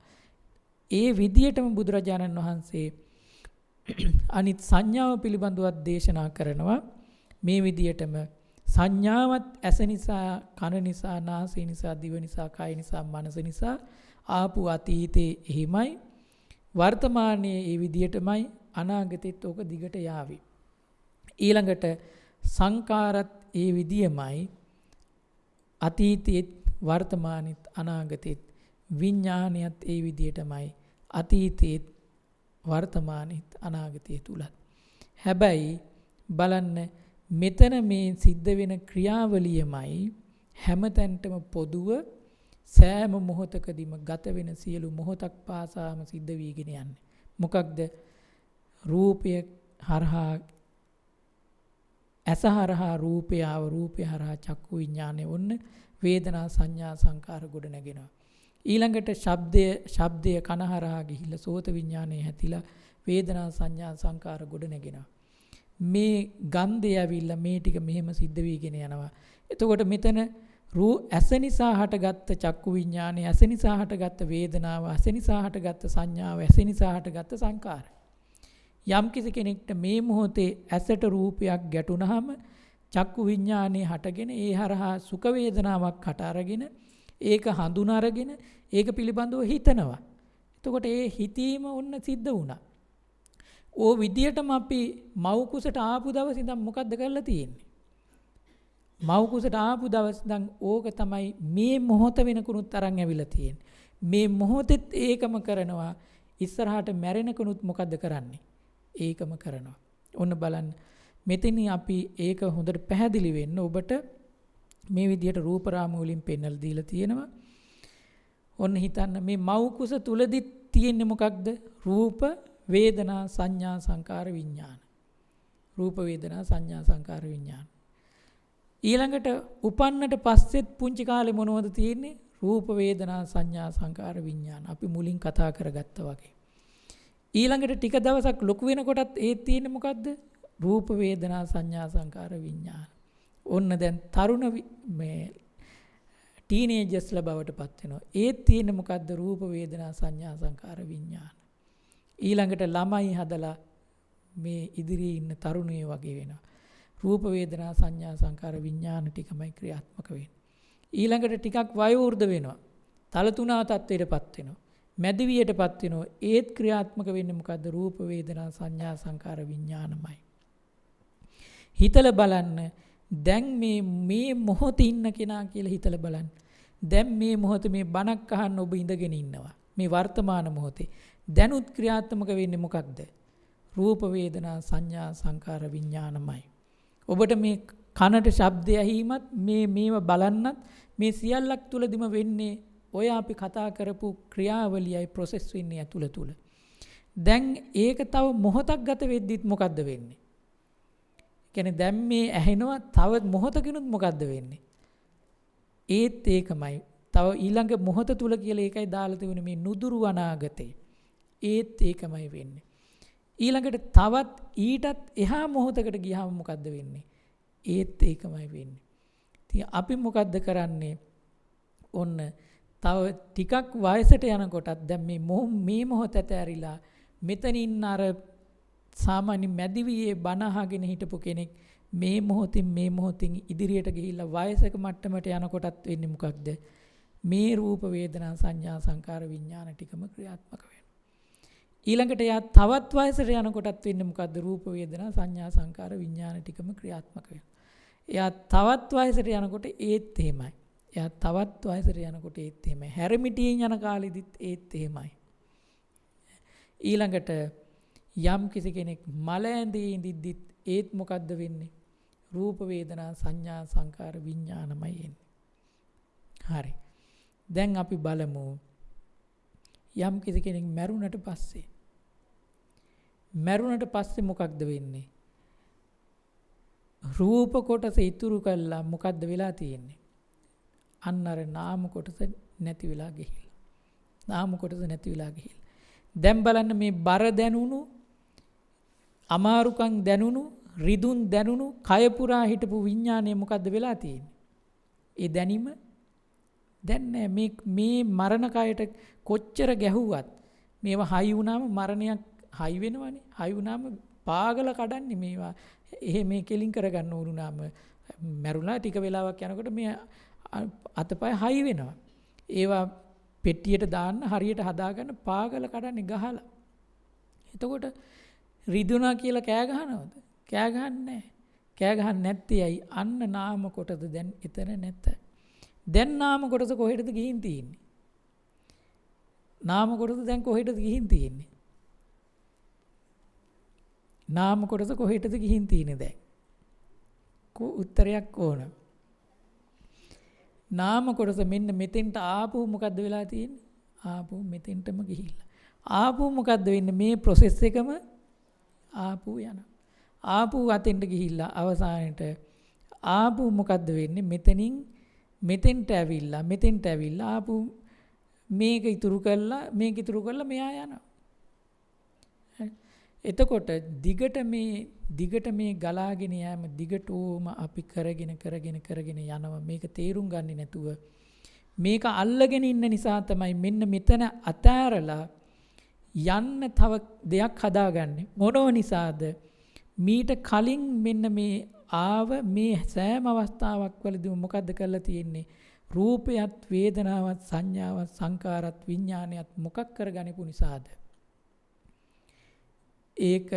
ඒ විදියටම බුදුරජාණන් වහන්සේ අනිත් සංඥාව පිළිබඳවත් දේශනා කරනවා. මේ විදියටම සංඥාවත් ඇස නිසා, කන නිසා, නාසය නිසා, දිව නිසා, කය නිසා, මනස නිසා ආපු අතීතේ එහිමයි. වර්තමානයේ ඒ විදියටමයි. අනාගතෙත් ඕක දිගට යාවි. ඊළඟට සංකාරත් ඒ විදියමයි. අතීතෙත් වර්තමානෙත් අනාගතෙත් විඥානයත් ඒ විදියටමයි. අතීතෙත් වර්තමානෙත් අනාගතය තුලත්. හැබැයි බලන්න මෙතන මේ සිද්ධ වෙන ක්‍රියාවලියමයි හැමතැනටම පොදුව සෑම මොහොතකදීම ගත වෙන සියලු මොහොතක් පාසාම සිද්ධ වීගෙන යන්නේ. මොකක්ද? රූපය හරහා ඇස හරහා රූපය ආව, රූපය හරහා චක්කු විඥානය ඔන්න වේදනා සංඥා සංකාර ගොඩ නැගෙනවා. ඊළඟට ශබ්දය කන හරහා ගිහිල්ලා සෝත විඥානය හැතිලා වේදනා සංඥා සංකාර ගොඩ නැගෙනවා. මේ ගන්ධය ඇවිල්ලා මේ ටික මෙහෙම සිද්ධ වීගෙන යනවා. එතකොට මෙතන ඇස නිසා හටගත්ත චක්කු විඥානය, ඇස නිසා හටගත්ත වේදනාව, ඇස නිසා හටගත්ත සංඥාව, ඇස නිසා හටගත්ත සංකාර. යම් කිසි කෙනෙක්ට මේ මොහොතේ ඇසට රූපයක් ගැටුණාම චක්කු විඥානේ හටගෙන ඒ හරහා සුඛ වේදනාවක් හට අරගෙන ඒක හඳුනා අරගෙන ඒක පිළිබඳව හිතනවා. එතකොට ඒ හිතීම ඔන්න සිද්ධ වුණා. ඕ විදියටම අපි මව් කුසට ආපු දවස් ඉඳන් මොකද්ද කරලා තියෙන්නේ? මව් කුසට ආපු දවස් ඉඳන් ඕක තමයි මේ මොහොත වෙනකුනුත් අරන් ඇවිල්ලා තියෙන්නේ. මේ මොහොතෙත් ඒකම කරනවා. ඉස්සරහට මැරෙනකුනුත් මොකද්ද කරන්නේ? ඒකම කරනවා. ඔන්න බලන්න. මෙතන අපි ඒක හොඳට පැහැදිලි වෙන්න ඔබට මේ විදිහට රූප රාමු වලින් පෙන්වලා දීලා තියෙනවා. ඔන්න හිතන්න මේ මව් කුස තුලදි තියෙන්නේ මොකක්ද? රූප වේදනා සංඥා සංකාර විඥාන. රූප වේදනා සංඥා සංකාර විඥාන. ඊළඟට උපන්නට පස්සෙත් පුංචි කාලේ මොනවද තියෙන්නේ? රූප වේදනා සංඥා සංකාර විඥාන. අපි මුලින් කතා කරගත්තා වගේ. ඊළඟට ටික දවසක් ලොකු වෙනකොටත් ඒ තියෙන්නේ මොකද්ද? රූප වේදනා සංඥා සංකාර විඥාන. ඔන්න දැන් තරුණ මේ ටීනේජර්ස්ලා බවට පත් වෙනවා. ඒත් තියෙන්නේ මොකද්ද? රූප වේදනා සංඥා සංකාර විඥාන. ඊළඟට ළමයි හදලා මේ ඉදිරියේ ඉන්න තරුණයෝ වගේ වෙනවා. රූප වේදනා සංඥා සංකාර විඥාන ටිකමයි ක්‍රියාත්මක වෙන්නේ. ඊළඟට ටිකක් වයෝවෘද්ධ වෙනවා. තලතුණා තත්ත්වයටපත් වෙනවා. මැදිවියටපත් වෙනවා. ඒත් ක්‍රියාත්මක වෙන්නේ මොකද්ද? රූප වේදනා සංඥා සංකාර විඥානමයි. හිතලා බලන්න දැන් මේ මොහොතේ ඉන්න කෙනා කියලා හිතලා බලන්න. දැන් මේ මොහොතේ මේ බණක් අහන්න ඔබ ඉඳගෙන ඉන්නවා. මේ වර්තමාන මොහොතේ දැනුත් ක්‍රියාත්මක වෙන්නේ මොකක්ද? රූප වේදනා සංඥා සංකාර විඥානමයි. ඔබට මේ කනට ශබ්දය ඇහිමත් මේව බලන්නත් මේ සියල්ලක් තුලදිම වෙන්නේ ඔය අපි කතා කරපු ක්‍රියාවලියයි ප්‍රොසෙස් වෙන්නේ ඇතුළ තුල. දැන් ඒක තව මොහොතක් ගත වෙද්දිත් මොකද්ද වෙන්නේ? කියන්නේ දැන් මේ ඇහෙනවා තව මොහොතකිනුත් මොකද්ද වෙන්නේ? ඒත් ඒකමයි. තව ඊළඟ මොහොත තුල කියලා ඒකයි දාලා තිබුණේ මේ නුදුරු අනාගතේ. ඒත් ඒකමයි වෙන්නේ. ඊළඟට තවත් ඊටත් එහා මොහොතකට ගියාම මොකද්ද වෙන්නේ? ඒත් ඒකමයි වෙන්නේ. ඉතින් අපි මොකද්ද කරන්නේ? ඔන්න තව ටිකක් වයසට යනකොටත් දැන් මේ මොහොත ඇතැරිලා මෙතනින් අර සාමාන්‍ය මැදිවියේ බණ අහගෙන හිටපු කෙනෙක් මේ මොහොතින් ඉදිරියට ගිහිල්ලා වයසක මට්ටමට යනකොටත් වෙන්නේ මොකක්ද? මේ රූප වේදනා සංඥා සංකාර විඥාන ටිකම ක්‍රියාත්මක වෙනවා. ඊළඟට එයා තවත් වයසට යනකොටත් වෙන්නේ මොකද්ද? රූප වේදනා සංඥා සංකාර විඥාන ටිකම ක්‍රියාත්මක වෙනවා. එයා තවත් වයසට යනකොට ඒත් එහෙමයි. එයා තවත් වයසට යනකොට ඒත් එහෙමයි. හැරමිටියෙන් යන කාලෙදිත් ඒත් එහෙමයි. ඊළඟට යම් කිසි කෙනෙක් මල ඇඳේ ඉඳිද්දිත් ඒත් මොකද්ද වෙන්නේ? රූප වේදනා සංඥා සංකාර විඥානමයි එන්නේ. හරි. දැන් අපි බලමු යම් කිසි කෙනෙක් මැරුණට පස්සේ මොකක්ද වෙන්නේ? රූප කොටස ඉතුරු කළා මොකද්ද වෙලා තියෙන්නේ? අන්න අර නාම කොටස නැති වෙලා ගිහිල්ලා. දැන් බලන්න මේ බර දැනුණු අමාරුකම් දැනුණු රිදුන් දැනුණු කය පුරා හිටපු විඥානය මොකද්ද වෙලා තියෙන්නේ? ඒ දැනීම දැන් නෑ. මේ මරණ කයට කොච්චර ගැහුවත් මේවා හයි වුණාම මරණයක් හයි වෙනවනේ. හයි වුණාම පාගල කඩන්නේ මේවා. මේ කෙලින් කරගන්න උරුණාම මැරුණා ටික වෙලාවක් යනකොට මේ අතපය හයි වෙනවා. ඒවා පෙට්ටියට දාන්න හරියට හදාගන්න පාගල කඩන්නේ ගහලා. එතකොට රිදුනා කියලා කෑ ගහනවද? කෑ ගහන්නේ නැහැ. කෑ ගහන්නේ නැත්තේ ඇයි? අන්න නාම කොටද දැන් එතන නැත. දැන් නාම කොටස කොහෙටද ගිහින් තියෙන්නේ? නාම කොටස දැන් කොහෙටද ගිහින් තියෙන්නේ? නාම කොටස කොහෙටද ගිහින් තියෙන්නේ දැන්? උත්තරයක් ඕන. නාම කොටස මෙන්න මෙතෙන්ට ආපු මොකද්ද වෙලා තියෙන්නේ? ආපු මෙතෙන්ටම ගිහිල්ලා. ආපු මොකද්ද වෙන්නේ? මේ process එකම ආපු යන. ආපු අතෙන්ට ගිහිල්ලා අවසානයේට ආපු මොකද්ද වෙන්නේ? මෙතෙන්ට ඇවිල්ලා ආපු මේක ඉතුරු කළා මෙයා යනවා. එතකොට දිගට මේ ගලාගෙන යෑම දිගටම අපි කරගෙන යනවා. මේක තේරුම් ගන්නේ නැතුව මේක අල්ලගෙන ඉන්න නිසා තමයි මෙන්න මෙතන අතෑරලා යන්න තව දෙයක් හදාගන්නේ. මොනව නිසාද? මීට කලින් මෙන්න මේ ආව මේ සෑම අවස්ථාවක් වලදීම මොකද්ද කරලා තියෙන්නේ? රූපයත් වේදනාවත් සංඥාවත් සංකාරත් විඥානයත් මොකක් කරගනිපු නිසාද? ඒක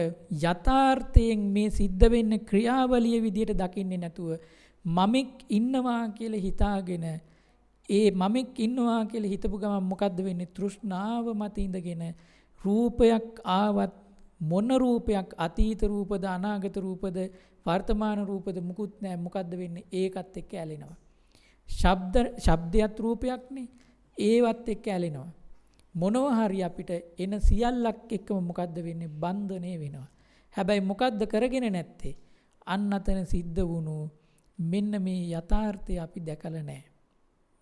යථාර්ථයෙන් මේ සිද්ධ වෙන්න ක්‍රියාවලිය විදියට දකින්නේ නැතුව මමෙක් ඉන්නවා කියලා හිතාගෙන ඒ මමෙක් ඉන්නවා කියලා හිතපු ගමන් මොකද්ද වෙන්නේ? තෘෂ්ණාව මත ඉඳගෙන රූපයක් ආවත් මොන රූපයක් අතීත රූපද අනාගත රූපද වර්තමාන රූපද මුකුත් නැහැ. මොකද්ද වෙන්නේ? ඒකත් එක්ක ඇලෙනවා. ශබ්දයක් රූපයක්නේ. ඒවත් එක්ක ඇලෙනවා. මොනවා හරි අපිට එන සියල්ලක් එක්කම මොකද්ද වෙන්නේ? බන්ධනේ වෙනවා. හැබැයි මොකද්ද කරගෙන නැත්තේ? අන්න අතන සිද්ධ වුණු මෙන්න මේ යථාර්ථය අපි දැකලා නැහැ.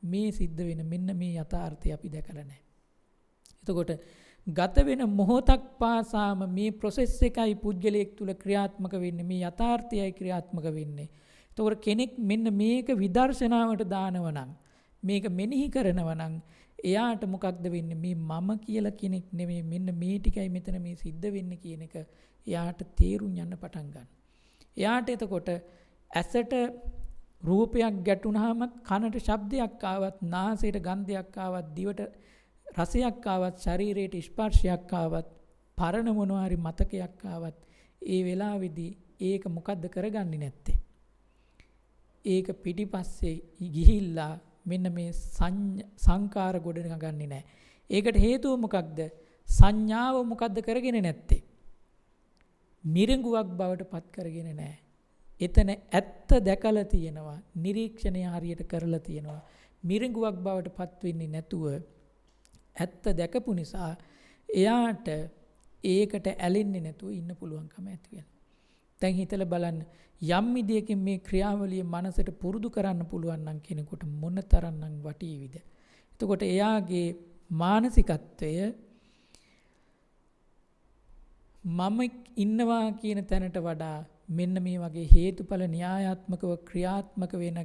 මේ සිද්ධ වෙන මෙන්න මේ යථාර්ථය අපි දැකලා නැහැ. එතකොට ගත වෙන මොහොතක් පාසාම මේ process එකයි පුද්ගලයෙක් තුල ක්‍රියාත්මක වෙන්නේ. මේ යථාර්ථයයි ක්‍රියාත්මක වෙන්නේ. එතකොට කෙනෙක් මෙන්න මේක විදර්ශනාවට දානවා නම් මේක මෙනෙහි කරනවා නම් එයාට මොකක්ද වෙන්නේ? මේ මම කියලා කෙනෙක් නෙමෙයි, මෙන්න මේ ටිකයි මෙතන මේ සිද්ධ වෙන්නේ කියන එක එයාට තේරුම් යන්න පටන් ගන්නවා. එයාට එතකොට ඇසට රූපයක් ගැටුණාම කනට ශබ්දයක් ආවත්, නාසයට ගන්ධයක් ආවත්, දිවට රසයක් ආවත්, ශරීරයට ස්පර්ශයක් ආවත්, පරණ මොනවා හරි මතකයක් ආවත් ඒ වෙලාවේදී ඒක මොකද්ද කරගන්නේ නැත්තේ? ඒක පිටිපස්සේ ගිහිල්ලා මෙන්න මේ සංකාර ගොඩ නගන්නේ නැහැ. ඒකට හේතුව මොකක්ද? සංඥාව මොකද්ද කරගෙන නැත්තේ? මිරිඟුවක් බවට පත් කරගෙන නැහැ. එතන ඇත්ත දැකලා තියෙනවා. නිරීක්ෂණය හරියට කරලා තියෙනවා. මිරිඟුවක් බවට පත් වෙන්නේ නැතුව ඇත්ත දැකපු නිසා එයාට ඒකට ඇලෙන්නේ නැතුව ඉන්න පුළුවන්කම ඇති වෙනවා. දැන් හිතලා බලන්න යම් විදියකින් මේ ක්‍රියාවලිය මනසට පුරුදු කරන්න පුළුවන් නම් කෙනෙකුට මොනතරම්නම් වටීවිද? එතකොට එයාගේ මානසිකත්වය මම ඉන්නවා කියන තැනට වඩා මෙන්න මේ වගේ හේතුඵල න්‍යායාත්මකව ක්‍රියාත්මක වෙන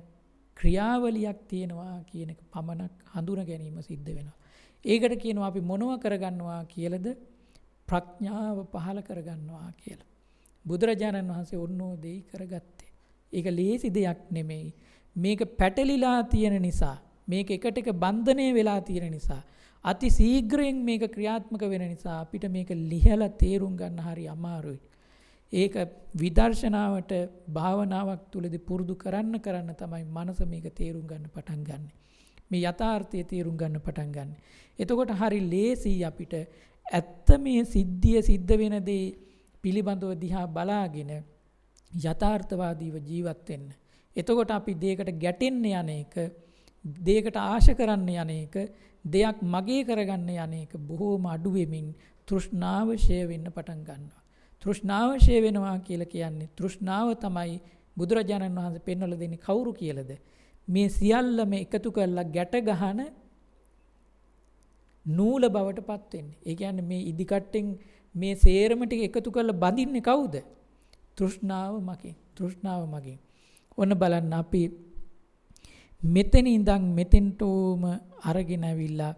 ක්‍රියාවලියක් තියෙනවා කියන එක පමණක් හඳුනා ගැනීම සිද්ධ වෙනවා. ඒකට කියනවා අපි මොනව කරගන්නවා කියලාද? ප්‍රඥාව පහළ කරගන්නවා කියලා. බුදුරජාණන් වහන්සේ ඔන්නෝ දෙයි කරගත්තේ. ඒක ලේසි දෙයක් නෙමෙයි. මේක පැටලිලා තියෙන නිසා, මේක එකට එක බන්ධනය වෙලා තියෙන නිසා, අති ශීඝ්‍රයෙන් මේක ක්‍රියාත්මක වෙන නිසා අපිට මේක ලිහලා තේරුම් ගන්න හරි අමාරුයි. ඒක විදර්ශනාවට භාවනාවක් තුලදී පුරුදු කරන්න තමයි මනස මේක තේරුම් ගන්න පටන් ගන්න. මේ යථාර්ථය තේරුම් ගන්න පටන් ගන්න. එතකොට හරි ලේසි අපිට ඇත්ත මේ සිද්ධිය සිද්ධ වෙන දේ පිළිබඳව දිහා බලාගෙන යථාර්ථවාදීව ජීවත් වෙන්න. එතකොට අපි දෙයකට ගැටෙන්න යන එක, දෙයකට ආශ කරන්න යන එක, දෙයක් මගේ කරගන්න යන එක බොහෝම අඩු වෙමින් තෘෂ්ණාව ෂය වෙන්න පටන් ගන්නවා. තෘෂ්ණාව ෂය වෙනවා කියලා කියන්නේ තෘෂ්ණාව තමයි බුදුරජාණන් වහන්සේ පෙන්වලා දෙන්නේ කවුරු කියලාද? මේ සියල්ලම එකතු කරලා ගැට ගහන නූල බවට පත් වෙන්නේ. ඒ කියන්නේ මේ ඉදිකට්ටෙන් මේ සේරම ටික එකතු කරලා බඳින්නේ කවුද? තෘෂ්ණාව මගින්. තෘෂ්ණාව මගින්. ඔන්න බලන්න අපි මෙතන ඉඳන් මෙතෙන්ටම අරගෙන ඇවිල්ලා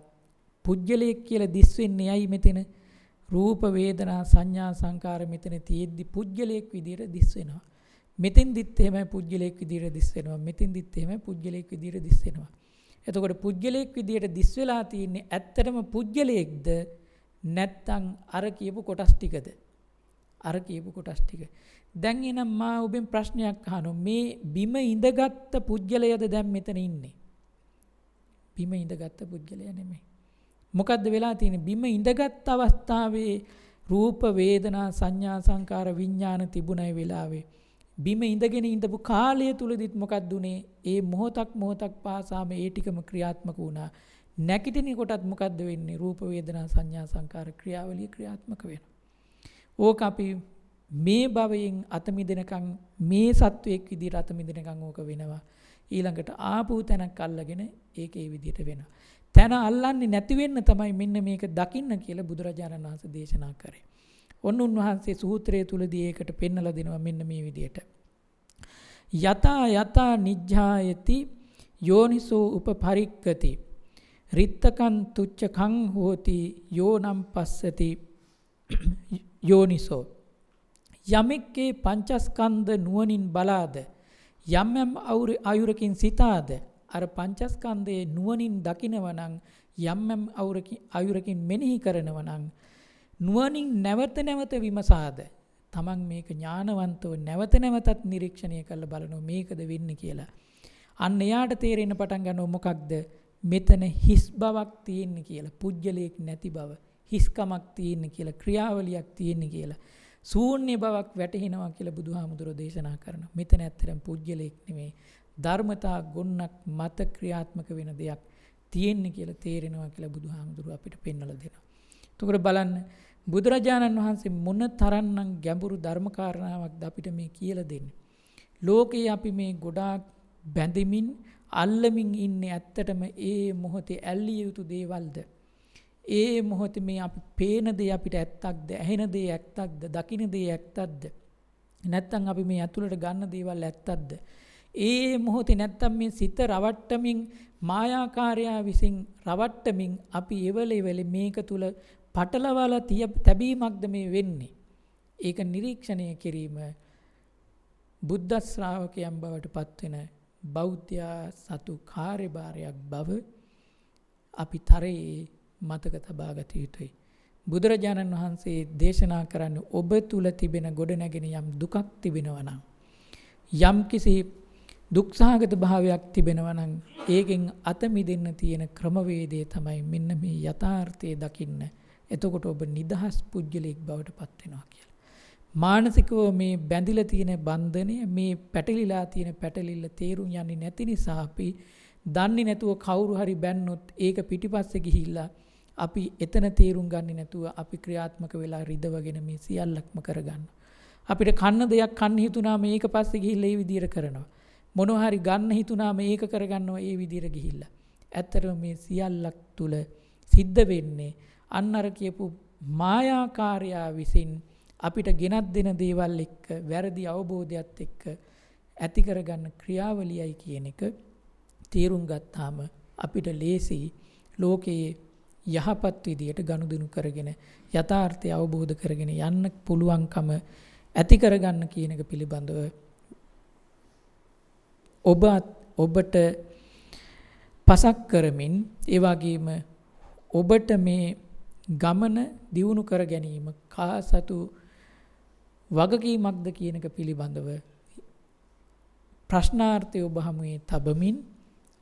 පුජ්‍යලයක් කියලා දිස් වෙන්නේ ඇයි මෙතන? රූප වේදනා සංඥා සංකාර මෙතන තියෙද්දි පුජ්‍යලයක් විදියට දිස් වෙනවා. මෙතෙන්දිත් එහෙමයි පුජ්‍යලයක් විදියට දිස් වෙනවා. මෙතෙන්දිත් එහෙමයි පුජ්‍යලයක් විදියට දිස් වෙනවා. එතකොට පුජ්‍යලයක් විදියට දිස් වෙලා තියෙන්නේ ඇත්තටම පුජ්‍යලයක්ද නැත්තම් අර කියපු කොටස් ටිකද? අර කියපු කොටස් ටික. දැන් එනම් මා ඔබෙන් ප්‍රශ්නයක් අහනවා. මේ බිම ඉඳගත්ත පුජ්‍යලයද දැන් මෙතන ඉන්නේ? බිම ඉඳගත්ත පුජ්‍යලය නෙමෙයි. මොකද්ද වෙලා තියෙන්නේ? බිම ඉඳගත් අවස්ථාවේ රූප වේදනා සංඥා සංකාර විඥාන තිබුණයි වෙලාවේ. බිම ඉඳගෙන ඉඳපු කාලය තුලදිත් මොකක්ද උනේ? ඒ මොහොතක් පාසාම ඒ ටිකම ක්‍රියාත්මක වුණා. නැගිටින කොටත් මොකද්ද වෙන්නේ? රූප වේදනා සංඥා සංකාර ක්‍රියාවලිය ක්‍රියාත්මක වෙනවා. ඕක අපි මේ භවයෙන් අත මිදෙනකන් මේ සත්වයක් විදිහට අත මිදෙනකන් ඕක වෙනවා. ඊළඟට ආපු තැනක් අල්ලගෙන ඒක ඒ විදිහට වෙනවා. තැන අල්ලන්නේ නැති වෙන්න තමයි මෙන්න මේක දකින්න කියලා බුදුරජාණන් වහන්සේ දේශනා කරේ. ඔන්න උන්වහන්සේ සූත්‍රය තුලදී ඒකට පෙන්නලා දෙනවා මෙන්න මේ විදිහට. යතා නිජ්ජායති යෝනිසෝ උපපරික්කති රිත්තකං තුච්චකං හෝති යෝනම් පස්සති යෝනිසෝ. යමෙක්ගේ පංචස්කන්ධ නුවණින් බලාද යම් යම් ආයුරකින් සිතාද අර පංචස්කන්ධයේ නුවණින් දකිනවා නම් යම් යම් ආයුරකින් මෙනෙහි කරනවා නම් නුවණින් නැවත නැවත විමසාද තමන් මේක ඥානවන්තව නැවත නැවතත් නිරීක්ෂණය කරලා බලනවා මේකද වෙන්නේ කියලා. අන්න එයාට තේරෙන්න පටන් ගන්නවා මොකක්ද මෙතන හිස් බවක් තියෙන්නේ කියලා. පුජ්‍යලයක් නැති බව, හිස්කමක් තියෙන්නේ කියලා, ක්‍රියාවලියක් තියෙන්නේ කියලා. ශූන්‍ය බවක් වැටහෙනවා කියලා බුදුහාමුදුරෝ දේශනා කරනවා. මෙතන ඇත්තටම පුජ්‍යලයක් නෙමෙයි. ධර්මතා ගොන්නක් මත ක්‍රියාත්මක වෙන දෙයක් තියෙන්නේ කියලා තේරෙනවා කියලා බුදුහාමුදුරෝ අපිට පෙන්වලා දෙනවා. එතකොට බලන්න බුදුරජාණන් වහන්සේ මොන තරම්නම් ගැඹුරු ධර්ම කාරණාවක්ද අපිට මේ කියලා දෙන්නේ. ලෝකේ අපි මේ ගොඩාක් බැඳෙමින් අල්ලමින් ඉන්නේ ඇත්තටම ඒ මොහොතේ ඇල්ලිය යුතු දේවල්ද? ඒ මොහොතේ මේ අපි පේන දේ අපිට ඇත්තක්ද? ඇහෙන දේ ඇත්තක්ද? දකින දේ ඇත්තක්ද? නැත්තම් අපි මේ ඇතුළට ගන්න දේවල් ඇත්තක්ද? ඒ මොහොතේ නැත්තම් මේ සිත රවට්ටමින් මායාකාරයා විසින් රවට්ටමින් අපි එවලෙවල මේක තුල පටලවලා තැබීමක්ද මේ වෙන්නේ? ඒක නිරීක්ෂණය කිරීම බුද්ධ ශ්‍රාවකයන් බවට පත්වෙන බෞද්ධයා සතු කාර්යභාරයක් බව අපි තරයේ මතක තබා ගත යුතුයි. බුදුරජාණන් වහන්සේ දේශනා කරන්නේ ඔබ තුල තිබෙන ගොඩනැගෙන යම් දුකක් තිබෙනවා නම් යම් කිසි දුක්සහගත භාවයක් තිබෙනවා නම් ඒකෙන් අත මිදෙන්න තියෙන ක්‍රමවේදය තමයි මෙන්න මේ යථාර්ථය දකින්න. එතකොට ඔබ නිදහස් පුජ්‍යලෙක් බවට පත් වෙනවා කියලා. මානසිකව මේ බැඳිලා තියෙන බන්ධනය මේ පැටලිලා තියෙන පැටලිල්ල තේරුම් යන්නේ නැති නිසා අපි දන්නේ නැතුව කවුරු හරි බැන්නොත් ඒක පිටිපස්සේ ගිහිල්ලා අපි එතන තේරුම් ගන්නේ නැතුව අපි ක්‍රියාත්මක වෙලා රිදවගෙන මේ සියල්ලක්ම කරගන්නවා. අපිට කන්න දෙයක් කන්න හිතුණාම ඒක පස්සේ ගිහිල්ලා ඒ විදියට කරනවා. මොනවා හරි ගන්න හිතුණාම ඒක කරගන්නවා ඒ විදියට ගිහිල්ලා. ඇත්තටම මේ සියල්ලක් තුල සිද්ධ වෙන්නේ අන්න අර කියපු මායාකාරයා විසින් අපිට ගෙනත් දෙන දේවල් එක්ක වැරදි අවබෝධයත් එක්ක ඇති කරගන්න ක්‍රියාවලියයි කියන එක තේරුම් ගත්තාම අපිට ලේසි ලෝකයේ යහපත් විදියට ගනුදෙනු කරගෙන යථාර්ථය අවබෝධ කරගෙන යන්න පුළුවන්කම ඇති කරගන්න කියන එක පිළිබඳව ඔබට පසක් කරමින් ඒ වගේම ඔබට මේ ගමන දියුණු කර ගැනීම කා සතු වගකීමක්ද කියන එක පිළිබඳව ප්‍රශ්නාර්ථය ඔබ හමුවේ තබමින්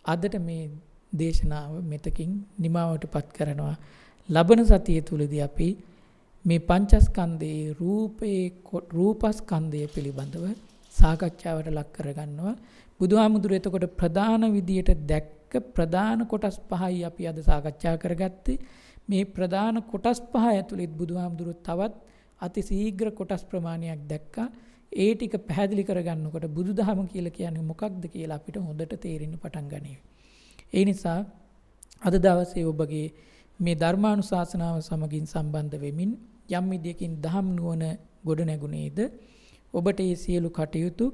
අදට මේ දේශනාව මෙතකින් නිමාවටපත් කරනවා. ලබන සතිය තුලදී අපි මේ පංචස්කන්ධයේ රූපස්කන්ධය පිළිබඳව සාකච්ඡාවට ලක් කරගන්නවා. බුදුහාමුදුරුවෝ එතකොට ප්‍රධාන විදියට දැක්ක ප්‍රධාන කොටස් පහයි අපි අද සාකච්ඡා කරගත්තේ. මේ ප්‍රධාන කොටස් පහ ඇතුළේ බුදුහාමුදුරුවෝ තවත් අති ශීඝ්‍ර කොටස් ප්‍රමාණයක් දැක්කා. ඒ ටික පැහැදිලි කරගන්නකොට බුදුදහම කියලා කියන්නේ මොකක්ද කියලා අපිට හොඳට තේරෙන්න පටන් ගන්නවා. ඒ නිසා අද දවසේ ඔබගේ මේ ධර්මානුශාසනාව සමගින් සම්බන්ධ වෙමින් යම් විදියකින් දහම් නුවණ ගොඩ නැගුණේද ඔබට මේ සියලු කටයුතු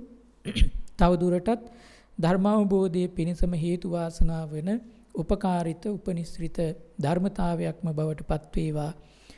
තවදුරටත් ධර්මාවබෝධයේ පිණසම හේතු වාසනා වෙන උපකාරිත උපනිශ්‍රිත ධර්මතාවයක්ම බවට පත් වේවා